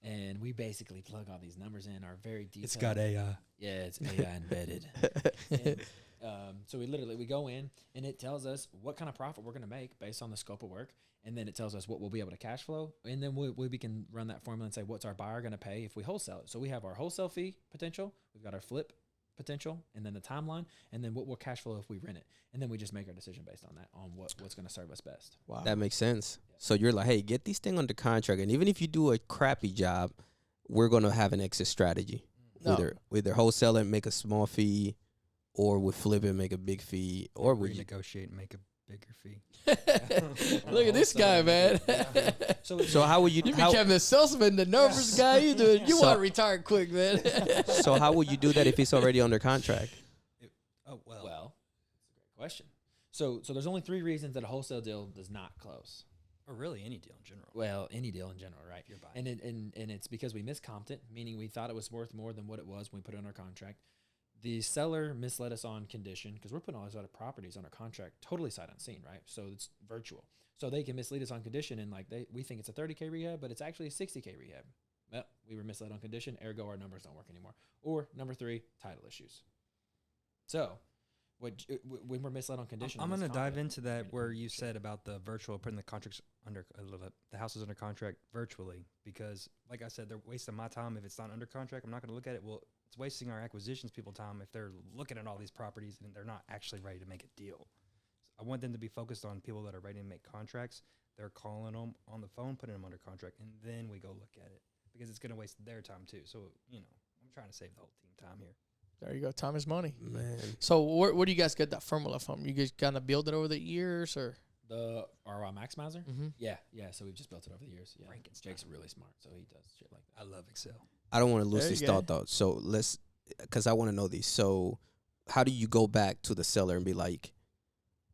[SPEAKER 3] And we basically plug all these numbers in, our very detailed.
[SPEAKER 4] It's got AI.
[SPEAKER 3] Yeah, it's AI embedded. And, so we go in, and it tells us what kind of profit we're going to make based on the scope of work. And then it tells us what we'll be able to cash flow. And then we can run that formula and say, what's our buyer going to pay if we wholesale it? So we have our wholesale fee potential. We've got our flip potential, and then the timeline, and then what will cash flow if we rent it. And then we just make our decision based on that, on what's going to serve us best.
[SPEAKER 2] Wow.
[SPEAKER 1] That makes sense. So you're like, hey, get these thing under contract, and even if you do a crappy job, we're gonna have an exit strategy.
[SPEAKER 2] No.
[SPEAKER 1] Either wholesale and make a small fee, or with flip and make a big fee, or we
[SPEAKER 4] renegotiate and make a bigger fee.
[SPEAKER 2] Look at this guy, man.
[SPEAKER 1] So how would you?
[SPEAKER 2] You
[SPEAKER 1] How,
[SPEAKER 2] became the salesman, the numbers guy. You do it. You
[SPEAKER 1] So-
[SPEAKER 2] want to retire quick, man.
[SPEAKER 1] so how would you do that if it's already under contract?
[SPEAKER 4] Oh well.
[SPEAKER 3] Well, that's a great question. So there's only 3 reasons that a wholesale deal does not close.
[SPEAKER 4] Or really any deal in general.
[SPEAKER 3] Well, any deal in general, right?
[SPEAKER 4] If you're buying.
[SPEAKER 3] And it's because we miscomped it, meaning we thought it was worth more than what it was when we put it under contract. The seller misled us on condition because we're putting all these other properties under contract totally sight unseen, right? So it's virtual. So they can mislead us on condition and we think it's a 30K rehab, but it's actually a 60K rehab. well, we were misled on condition, ergo our numbers don't work anymore. Or number 3, title issues. So, when we're misled on condition,
[SPEAKER 4] I'm
[SPEAKER 3] in
[SPEAKER 4] going
[SPEAKER 3] this
[SPEAKER 4] to dive
[SPEAKER 3] context,
[SPEAKER 4] into that
[SPEAKER 3] yeah,
[SPEAKER 4] where you
[SPEAKER 3] sure.
[SPEAKER 4] said about the virtual, putting the contracts under, the houses under contract virtually, because like I said, they're wasting my time. If it's not under contract, I'm not going to look at it. Well, it's wasting our acquisitions people time if they're looking at all these properties and they're not actually ready to make a deal. I want them to be focused on people that are ready to make contracts. They're calling them on the phone, putting them under contract, and then we go look at it because it's going to waste their time too. So, I'm trying to save the whole team time here.
[SPEAKER 2] There you go. Time is money.
[SPEAKER 1] Man.
[SPEAKER 2] So where do you guys get that formula from? You guys kind of build it over the years, or?
[SPEAKER 3] The ROI Maximizer?
[SPEAKER 2] Mm-hmm.
[SPEAKER 3] Yeah. So we've just built it over the years. Yeah.
[SPEAKER 4] Frankenstein.
[SPEAKER 3] Jake's really smart, so he does shit like that.
[SPEAKER 4] I love Excel.
[SPEAKER 1] I don't want to lose
[SPEAKER 2] There
[SPEAKER 1] this
[SPEAKER 2] you go.
[SPEAKER 1] thought though. So because I want to know these. So how do you go back to the seller and be like,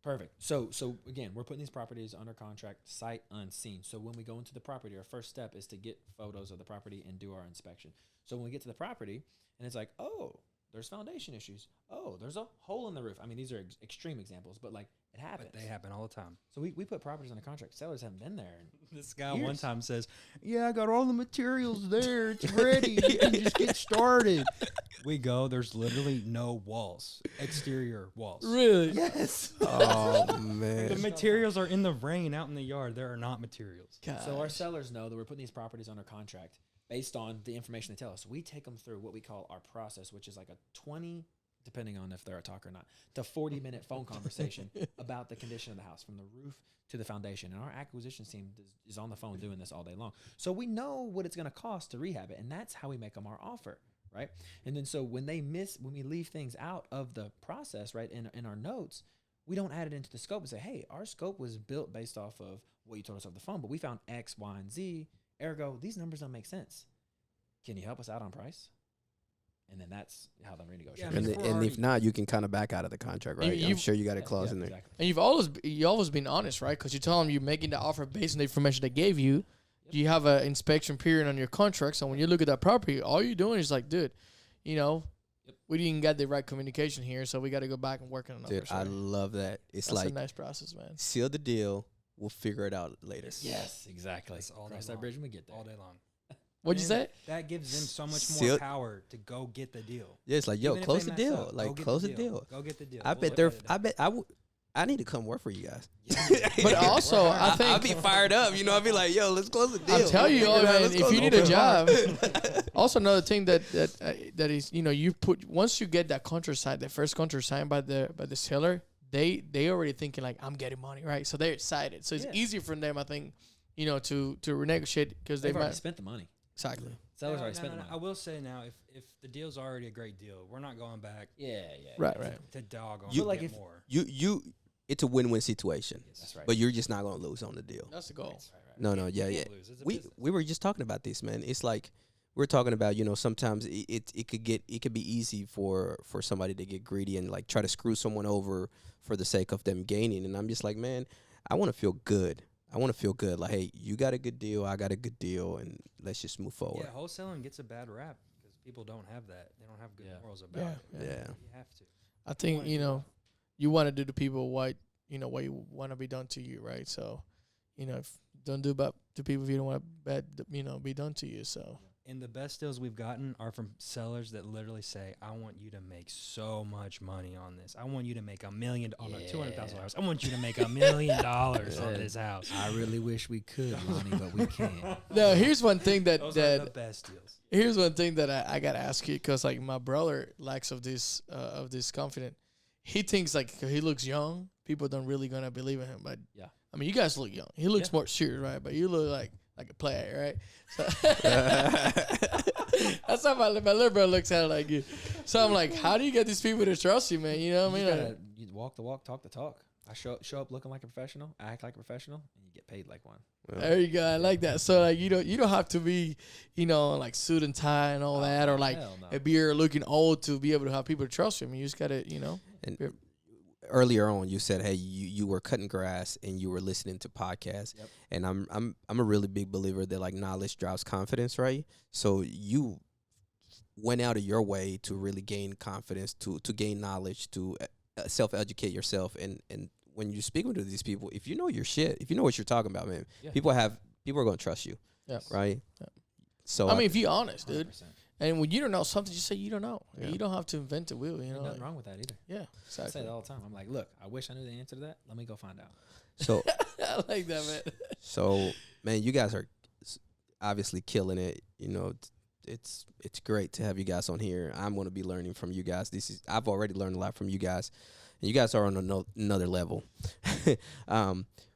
[SPEAKER 3] Perfect. So again, we're putting these properties under contract, sight unseen. So when we go into the property, our first step is to get photos of the property and do our inspection. So when we get to the property, and it's like, oh, there's foundation issues. Oh, there's a hole in the roof. I mean, these are extreme examples, but like it happens.
[SPEAKER 4] But they happen all the time.
[SPEAKER 3] So we put properties under contract. Sellers haven't been there. And
[SPEAKER 4] This guy one
[SPEAKER 3] Years.
[SPEAKER 4] time says, "Yeah, I got all the materials there. It's ready. You can just get started." We go. There's literally no walls, exterior walls.
[SPEAKER 2] Really?
[SPEAKER 3] yes.
[SPEAKER 1] oh
[SPEAKER 4] The
[SPEAKER 1] man,
[SPEAKER 4] materials are in the rain out in the yard. There are not materials.
[SPEAKER 3] So our
[SPEAKER 2] Gosh.
[SPEAKER 3] sellers know that we're putting these properties under contract based on the information they tell us. We take them through what we call our process, which is like a 20, depending on if they're a talker or not, to 40-minute phone conversation about the condition of the house from the roof to the foundation. And our acquisition team is on the phone doing this all day long. So we know what it's going to cost to rehab it, and that's how we make them our offer, right? And then so when we leave things out of the process, right, in our notes, we don't add it into the scope and say, hey, our scope was built based off of what you told us over the phone, but we found X, Y, and Z. Ergo, these numbers don't make sense. Can you help us out on price? And then that's how the renegotiation.
[SPEAKER 4] Yeah, I
[SPEAKER 1] and,
[SPEAKER 4] mean, if we're
[SPEAKER 1] if
[SPEAKER 4] already-
[SPEAKER 1] not, you can kind of back out of the contract, right? I'm
[SPEAKER 2] you-
[SPEAKER 1] sure you got a
[SPEAKER 3] Yeah,
[SPEAKER 1] clause
[SPEAKER 3] yeah,
[SPEAKER 1] in there.
[SPEAKER 3] Exactly.
[SPEAKER 2] And you always been honest, right? Because you tell them you're making the offer based on the information they gave you.
[SPEAKER 3] Yep.
[SPEAKER 2] You have an inspection period on your contract. So when you look at that property, all you're doing is like, dude,
[SPEAKER 3] Yep.
[SPEAKER 2] we didn't get the right communication here, so we got to go back and work on the
[SPEAKER 1] Dude,
[SPEAKER 2] numbers.
[SPEAKER 1] I
[SPEAKER 2] right?
[SPEAKER 1] love that. It's
[SPEAKER 2] That's
[SPEAKER 1] like
[SPEAKER 2] a nice process, man.
[SPEAKER 1] seal the deal. We'll figure it out later.
[SPEAKER 3] Yes, exactly.
[SPEAKER 4] That's all day
[SPEAKER 3] Cross that
[SPEAKER 4] long.
[SPEAKER 3] bridge when we get there.
[SPEAKER 4] All day long.
[SPEAKER 2] What'd you
[SPEAKER 4] And
[SPEAKER 2] say?
[SPEAKER 4] That gives them so much
[SPEAKER 1] Seal-
[SPEAKER 4] more power to go get the deal.
[SPEAKER 1] Yeah, it's like, yo,
[SPEAKER 4] Even if
[SPEAKER 1] close
[SPEAKER 4] they
[SPEAKER 1] the
[SPEAKER 4] mess
[SPEAKER 1] deal.
[SPEAKER 4] up, go
[SPEAKER 1] Like,
[SPEAKER 4] get
[SPEAKER 1] close the deal.
[SPEAKER 4] Go get the deal.
[SPEAKER 1] I
[SPEAKER 4] We'll
[SPEAKER 1] bet
[SPEAKER 4] look
[SPEAKER 1] they're.
[SPEAKER 4] at it
[SPEAKER 1] I bet I would. I need to come work for you guys.
[SPEAKER 2] But also, I think
[SPEAKER 1] I'll be fired up. You know, I'll be like, yo, let's close the deal.
[SPEAKER 2] I'll tell you,
[SPEAKER 1] Let's
[SPEAKER 2] man,
[SPEAKER 1] close
[SPEAKER 2] if you
[SPEAKER 1] the
[SPEAKER 2] need a
[SPEAKER 1] deal.
[SPEAKER 2] job. Also, another thing that is, you put once you get that contract signed, the first contract signed by the seller, they already thinking like, I'm getting money, right? So they're excited. So it's
[SPEAKER 3] Yeah.
[SPEAKER 2] easier for them, I think, to renegotiate because they
[SPEAKER 3] They've already
[SPEAKER 2] might
[SPEAKER 3] spent the money.
[SPEAKER 2] exactly.
[SPEAKER 3] Sellers
[SPEAKER 4] No,
[SPEAKER 3] already
[SPEAKER 4] no,
[SPEAKER 3] spent
[SPEAKER 4] no,
[SPEAKER 3] the
[SPEAKER 4] no.
[SPEAKER 3] money.
[SPEAKER 4] I will say now, if the deal's already a great deal, we're not going back
[SPEAKER 3] Yeah.
[SPEAKER 2] Right,
[SPEAKER 3] yeah.
[SPEAKER 2] right.
[SPEAKER 4] to dog on
[SPEAKER 1] You-
[SPEAKER 4] to
[SPEAKER 3] like
[SPEAKER 4] get
[SPEAKER 3] if-
[SPEAKER 4] more.
[SPEAKER 1] You, it's a win-win situation.
[SPEAKER 3] That's right.
[SPEAKER 1] But you're just not gonna lose on the deal.
[SPEAKER 2] That's the goal.
[SPEAKER 3] Right, right.
[SPEAKER 1] No, yeah,
[SPEAKER 4] You
[SPEAKER 1] yeah.
[SPEAKER 4] can't lose. It's a
[SPEAKER 1] We
[SPEAKER 4] business.
[SPEAKER 1] were just talking about this, man. It's like we're talking about, sometimes it could be easy for somebody to get greedy and like try to screw someone over for the sake of them gaining. And I'm just like, man, I want to feel good. Like, hey, you got a good deal, I got a good deal, and let's just move forward.
[SPEAKER 4] Yeah, wholesaling gets a bad rap because people don't have that. They don't have good
[SPEAKER 3] Yeah.
[SPEAKER 4] morals about
[SPEAKER 2] Yeah,
[SPEAKER 4] it.
[SPEAKER 2] yeah.
[SPEAKER 1] Yeah.
[SPEAKER 4] You have to.
[SPEAKER 2] I think you want to do to people what you want to be done to you, right? So, if don't do bad to people if you don't want bad, be done to you. So
[SPEAKER 4] And the best deals we've gotten are from sellers that literally say, "I want you to make so much money on this. I want you to make $1 million, oh no, $200,000. I want you to make $1 million on this house."
[SPEAKER 3] I really wish we could, Lonnie, but we can't.
[SPEAKER 2] now here's one thing that
[SPEAKER 4] Those are the best deals.
[SPEAKER 2] here's one thing that I gotta ask you because like my brother lacks of this confidence. He thinks like 'cause he looks young, people don't really gonna believe in him. But
[SPEAKER 3] Yeah.
[SPEAKER 2] I mean, you guys look young. He looks
[SPEAKER 3] Yeah.
[SPEAKER 2] more serious, right? But you look like a player, right? So that's how my little brother looks at it like you. So I'm like, how do you get these people to trust you, man? You know what I
[SPEAKER 3] You
[SPEAKER 2] mean?
[SPEAKER 3] gotta you walk the walk, talk the talk. I show up looking like a professional, act like a professional, and you get paid like one.
[SPEAKER 2] There you go. I like that. So like you don't have to be, like suit and tie and all that, or like
[SPEAKER 3] Hell no.
[SPEAKER 2] a beer looking old to be able to have people trust you. I mean, you just gotta,
[SPEAKER 1] And
[SPEAKER 2] Yep.
[SPEAKER 1] earlier on, you said, hey, you were cutting grass and you were listening to podcasts.
[SPEAKER 3] Yep.
[SPEAKER 1] And I'm a really big believer that like knowledge drives confidence, right? So you went out of your way to really gain confidence, to gain knowledge, to self-educate yourself. And when you're speaking to these people, if you know your shit, if you know what you're talking about, man,
[SPEAKER 3] Yeah.
[SPEAKER 1] people are going to trust you,
[SPEAKER 2] yeah.
[SPEAKER 1] right?
[SPEAKER 2] Yeah.
[SPEAKER 1] So
[SPEAKER 2] I mean, if you're honest, dude,
[SPEAKER 3] 100%.
[SPEAKER 2] and when you don't know something, just say you don't know.
[SPEAKER 1] Yeah.
[SPEAKER 2] You don't have to invent the wheel. You know,
[SPEAKER 3] There's nothing
[SPEAKER 2] like-
[SPEAKER 3] wrong with that either.
[SPEAKER 2] yeah,
[SPEAKER 3] I say
[SPEAKER 2] exactly.
[SPEAKER 3] that all the time. I'm like, look, I wish I knew the answer to that. Let me go find out.
[SPEAKER 1] so
[SPEAKER 2] I like that, man.
[SPEAKER 1] so man, you guys are obviously killing it. You know, it's great to have you guys on here. I'm going to be learning from you guys. I've already learned a lot from you guys, and you guys are on another level.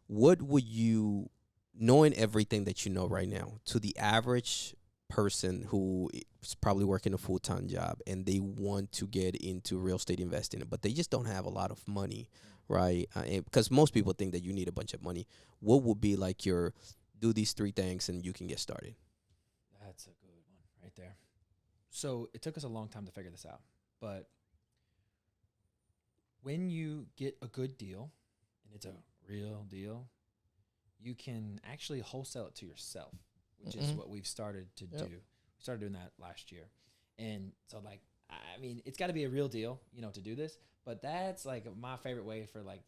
[SPEAKER 1] What would you, knowing everything that you know right now, to the average person who is probably working a full-time job and they want to get into real estate investing, but they just don't have a lot of money, right? Because most people think that you need a bunch of money. What would be like your do these 3 things and you can get started?
[SPEAKER 3] That's a good one right there. So it took us a long time to figure this out. But when you get a good deal, and it's a real deal, you can actually wholesale it to yourself, which is what we've started to do. We started doing that last year. And so, like, I mean, it's got to be a real deal, you know, to do this. But that's, like, my favorite way for, like,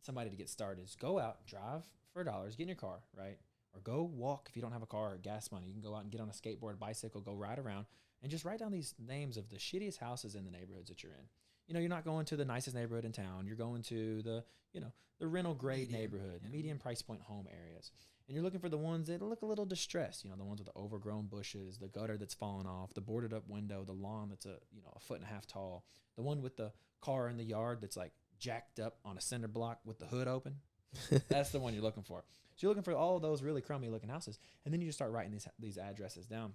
[SPEAKER 3] somebody to get started is go out, drive for $1, get in your car, right? Or go walk if you don't have a car or gas money. You can go out and get on a skateboard, bicycle, go ride around, and just write down these names of the shittiest houses in the neighborhoods that you're in. You know, you're not going to the nicest neighborhood in town. You're going to the, you know, the rental grade neighborhood, medium price point home areas. And you're looking for the ones that look a little distressed. You know, the ones with the overgrown bushes, the gutter that's fallen off, the boarded up window, the lawn that's a 1.5 feet tall, the one with the car in the yard that's like jacked up on a cinder block with the hood open. That's the one you're looking for. So you're looking for all of those really crummy looking houses, and then you just start writing these addresses down.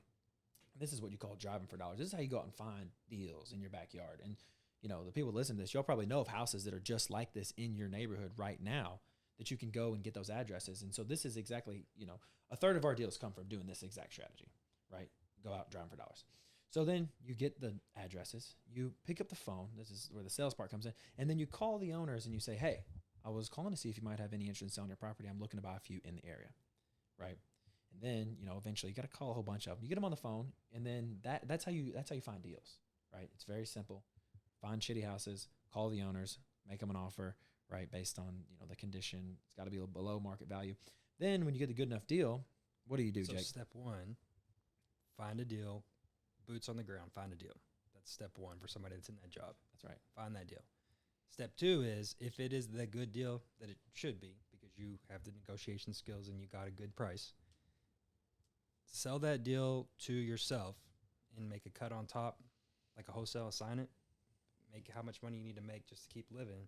[SPEAKER 3] This is what you call driving for $. This is how you go out and find deals in your backyard. And you know, the people that listen to this, you'll probably know of houses that are just like this in your neighborhood right now that you can go and get those addresses. And so this is exactly, you know, a third of our deals come from doing this exact strategy, right? Go out driving for $. So then you get the addresses, you pick up the phone. This is where the sales part comes in. And then you call the owners and you say, hey, I was calling to see if you might have any interest in selling your property. I'm looking to buy a few in the area, right? And then, you know, eventually you got to call a whole bunch of them. You get them on the phone, and then that's how you find deals, right? It's very simple. Find shitty houses, call the owners, make them an offer, right, based on, you know, the condition. It's got to be below market value. Then when you get the good enough deal, what do you do,
[SPEAKER 4] So
[SPEAKER 3] Jake?
[SPEAKER 4] step 1, find a deal, boots on the ground, find a deal. That's step 1 for somebody that's in that job.
[SPEAKER 3] That's right.
[SPEAKER 4] Find that deal. Step 2 is if it is the good deal that it should be because you have the negotiation skills and you got a good price, sell that deal to yourself and make a cut on top, like a wholesale, assign it. Make how much money you need to make just to keep living.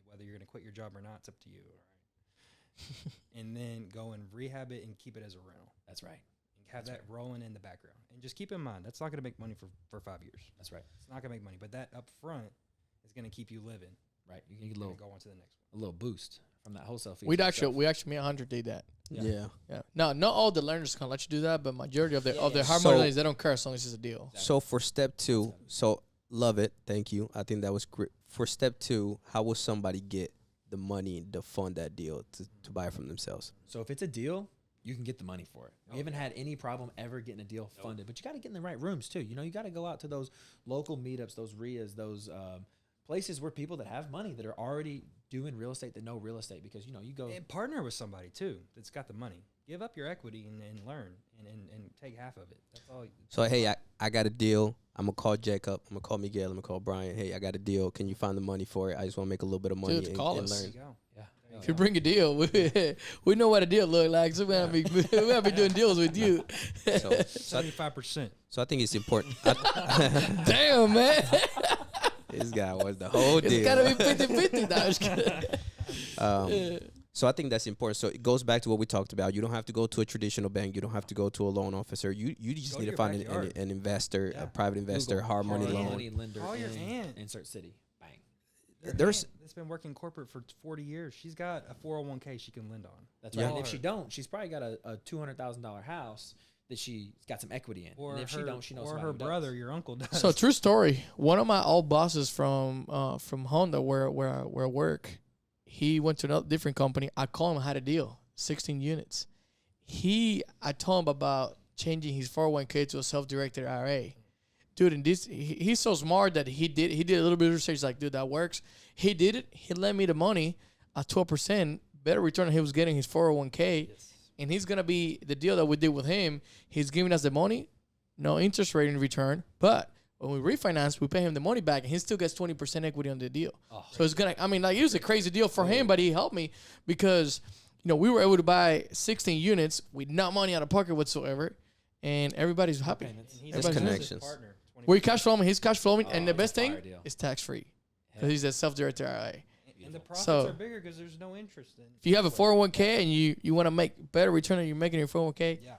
[SPEAKER 4] Whether you're going to quit your job or not, it's up to you. All right. And then go and rehab it and keep it as a rental.
[SPEAKER 3] That's right.
[SPEAKER 4] And have
[SPEAKER 3] That's
[SPEAKER 4] that rolling in the background. And just keep in mind, that's not going to make money for 5 years.
[SPEAKER 3] That's right.
[SPEAKER 4] It's not going to make money. But that up front is going to keep you living.
[SPEAKER 3] Right. You can get
[SPEAKER 4] And
[SPEAKER 3] a
[SPEAKER 4] then
[SPEAKER 3] little,
[SPEAKER 4] go on to the next one.
[SPEAKER 3] a little boost from that wholesale fee.
[SPEAKER 2] We
[SPEAKER 3] for
[SPEAKER 2] actually,
[SPEAKER 3] yourself.
[SPEAKER 2] me and Hunter did that.
[SPEAKER 3] Yeah.
[SPEAKER 2] Yeah. No, not all the lenders can let you do that, but majority of the
[SPEAKER 3] Yeah.
[SPEAKER 2] hard
[SPEAKER 1] So-
[SPEAKER 2] money lenders, they don't care as long as it's a deal.
[SPEAKER 1] So for step 2, so love it. Thank you. I think that was great. For step 2, how will somebody get the money to fund that deal to buy it from themselves?
[SPEAKER 3] So if it's a deal, you can get the money for it. We haven't had any problem ever getting a deal funded, but you got to get in the right rooms too. You know, you got to go out to those local meetups, those RIAs, those places where people that have money that are already doing real estate that know real estate, because you know you go
[SPEAKER 4] And partner with somebody too that's got the money. Give up your equity and learn and take half of it. That's all.
[SPEAKER 1] So hey, I got a deal. I'm gonna call Jacob. I'm gonna call Miguel. I'm gonna call Brian. Hey, I got a deal. Can you find the money for it? I just want to make a little bit of money
[SPEAKER 2] Dude, call
[SPEAKER 1] and
[SPEAKER 2] us.
[SPEAKER 4] There
[SPEAKER 1] learn.
[SPEAKER 4] you go.
[SPEAKER 3] yeah.
[SPEAKER 2] If you bring a deal, we know what a deal look like. So we gotta be doing deals with you.
[SPEAKER 1] So
[SPEAKER 4] 75%.
[SPEAKER 1] I think it's important.
[SPEAKER 2] Damn, man.
[SPEAKER 1] This guy was the whole
[SPEAKER 2] It's
[SPEAKER 1] deal.
[SPEAKER 2] gotta be 50-50. No, I'm just kidding.
[SPEAKER 1] So I think that's important. So it goes back to what we talked about. You don't have to go to a traditional bank. You don't have to go to a loan officer. You just
[SPEAKER 4] Go
[SPEAKER 1] need
[SPEAKER 4] to
[SPEAKER 1] to
[SPEAKER 4] your
[SPEAKER 1] find
[SPEAKER 4] backyard.
[SPEAKER 1] an investor,
[SPEAKER 4] Yeah.
[SPEAKER 1] a private investor,
[SPEAKER 3] Google
[SPEAKER 1] hard money
[SPEAKER 3] hard
[SPEAKER 1] loan.
[SPEAKER 3] money lender
[SPEAKER 4] Call your
[SPEAKER 3] in
[SPEAKER 4] aunt.
[SPEAKER 3] insert city. Bang.
[SPEAKER 1] There's-
[SPEAKER 4] That's been working corporate for 40 years. She's got a 401k she can lend on.
[SPEAKER 3] That's
[SPEAKER 1] Yeah.
[SPEAKER 3] right. And if
[SPEAKER 4] Call
[SPEAKER 3] she
[SPEAKER 4] her.
[SPEAKER 3] don't, she's probably got a $200,000 house that she's got some equity in.
[SPEAKER 4] Or
[SPEAKER 3] and if
[SPEAKER 4] her,
[SPEAKER 3] she don't, she knows
[SPEAKER 4] or
[SPEAKER 3] somebody
[SPEAKER 4] her
[SPEAKER 3] who does.
[SPEAKER 4] brother, your uncle does.
[SPEAKER 2] So true story. One of my old bosses from Honda, where I work, he went to another different company. I called him, had a deal, 16 units. I told him about changing his 401k to a self-directed IRA. Dude, and he's so smart that he did a little bit of research. Like, dude, that works. He did it. He lent me the money at 12%, better return than he was getting his 401k.
[SPEAKER 4] Yes.
[SPEAKER 2] And he's gonna be the deal that we did with him. He's giving us the money. no interest rate in return, but when we refinance, we pay him the money back, and he still gets 20% equity on the deal.
[SPEAKER 3] Oh,
[SPEAKER 2] So it's gonna. I mean, like, it was a crazy deal for him, but he helped me because, we were able to buy 16 units with not money out of pocket whatsoever, and everybody's happy.
[SPEAKER 3] payments.
[SPEAKER 4] And he's
[SPEAKER 2] Everybody's
[SPEAKER 4] his
[SPEAKER 1] connections.
[SPEAKER 4] partner,
[SPEAKER 2] We're cash flowing, he's cash flowing, and the
[SPEAKER 3] Oh,
[SPEAKER 2] best thing
[SPEAKER 3] fire deal.
[SPEAKER 2] is tax free
[SPEAKER 3] Heck,
[SPEAKER 2] because he's a self-directed IRA.
[SPEAKER 4] And the profits
[SPEAKER 2] So-
[SPEAKER 4] are bigger because there's no interest in.
[SPEAKER 2] If you have a 401k and you want to make better return than you're making in your 401k,
[SPEAKER 4] Yeah.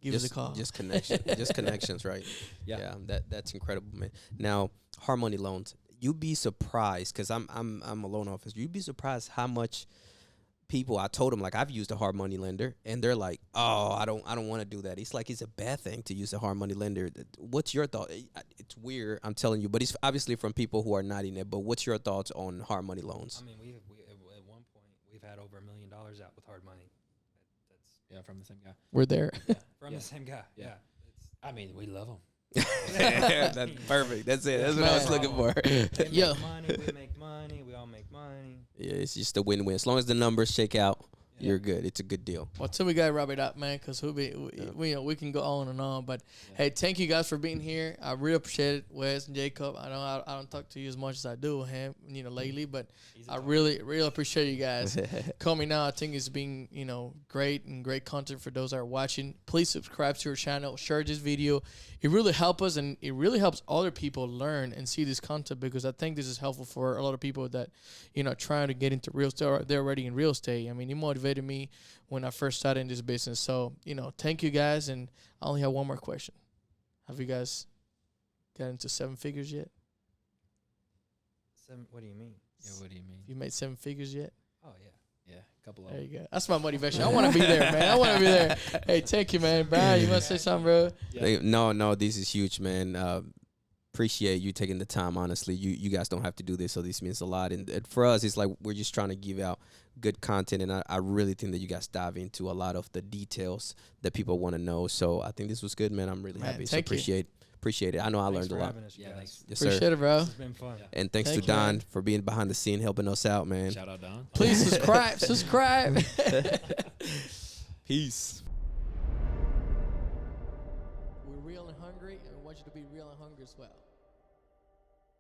[SPEAKER 2] give us a call.
[SPEAKER 1] Just connection, just connections, right?
[SPEAKER 3] Yeah.
[SPEAKER 1] That's incredible, man. Now, hard money loans. You'd be surprised because I'm a loan officer. You'd be surprised how much people. I told them, like, I've used a hard money lender, and they're like, "Oh, I don't want to do that." It's like it's a bad thing to use a hard money lender. What's your thought? It's weird, I'm telling you, but it's obviously from people who are not in it. But what's your thoughts on hard money loans?
[SPEAKER 4] I mean, we at one point we've had over $1 million out with hard money. That's
[SPEAKER 3] Yeah, from the same guy.
[SPEAKER 2] We're there.
[SPEAKER 4] from
[SPEAKER 3] Yeah.
[SPEAKER 4] the same guy.
[SPEAKER 3] Yeah.
[SPEAKER 4] Yeah.
[SPEAKER 3] I mean, we love him.
[SPEAKER 1] That's perfect. That's it. That's what I was looking for.
[SPEAKER 4] They
[SPEAKER 2] Yeah.
[SPEAKER 4] make money. We make money. We all make money.
[SPEAKER 1] Yeah, it's just a win-win. As long as the numbers shake out,
[SPEAKER 4] Yeah.
[SPEAKER 1] you're good. It's a good deal.
[SPEAKER 2] Well, till we gotta wrap it up, man, because we can go on and on. But hey, thank you guys for being here. I really appreciate it, Wes and Jacob. I know I don't talk to you as much as I do with him, lately, but I really appreciate you guys coming out. I think it's been great and great content for those that are watching. Please subscribe to our channel, share this video. It really helps us, and it really helps other people learn and see this content, because I think this is helpful for a lot of people that trying to get into real estate, or they're already in real estate. I mean, it motivated me when I first started in this business. So thank you guys. And I only have one more question. Have you guys got into 7 figures yet?
[SPEAKER 4] What do you mean?
[SPEAKER 3] Yeah, what do you mean?
[SPEAKER 2] You made 7 figures yet?
[SPEAKER 4] Oh yeah.
[SPEAKER 3] Yeah, a couple of
[SPEAKER 2] There
[SPEAKER 3] them.
[SPEAKER 2] you go. That's my motivation. I want to be there, man. I want to be there. Hey, thank you, man. Brian, you want to say something, bro?
[SPEAKER 1] No, this is huge, man. Appreciate you taking the time. Honestly, you guys don't have to do this, so this means a lot. And for us, it's like we're just trying to give out good content, and I really think that you guys dive into a lot of the details that people want to know. So I think this was good, man. I'm really
[SPEAKER 2] Man,
[SPEAKER 1] happy. So
[SPEAKER 2] thank you.
[SPEAKER 1] appreciate it. I know I
[SPEAKER 4] Thanks
[SPEAKER 1] learned
[SPEAKER 4] for
[SPEAKER 1] a lot.
[SPEAKER 4] having us, you
[SPEAKER 3] Yeah,
[SPEAKER 4] guys.
[SPEAKER 3] thanks.
[SPEAKER 1] Yes,
[SPEAKER 2] Appreciate
[SPEAKER 1] sir.
[SPEAKER 2] it, bro.
[SPEAKER 4] This has been fun.
[SPEAKER 3] Yeah.
[SPEAKER 1] And thanks
[SPEAKER 2] Thank
[SPEAKER 1] to
[SPEAKER 2] you,
[SPEAKER 1] Don
[SPEAKER 2] man.
[SPEAKER 1] for being behind the scene, helping us out, man.
[SPEAKER 3] Shout out, Don.
[SPEAKER 2] Please subscribe.
[SPEAKER 1] Peace.
[SPEAKER 2] We're real and hungry, and we want you to be real and hungry as well.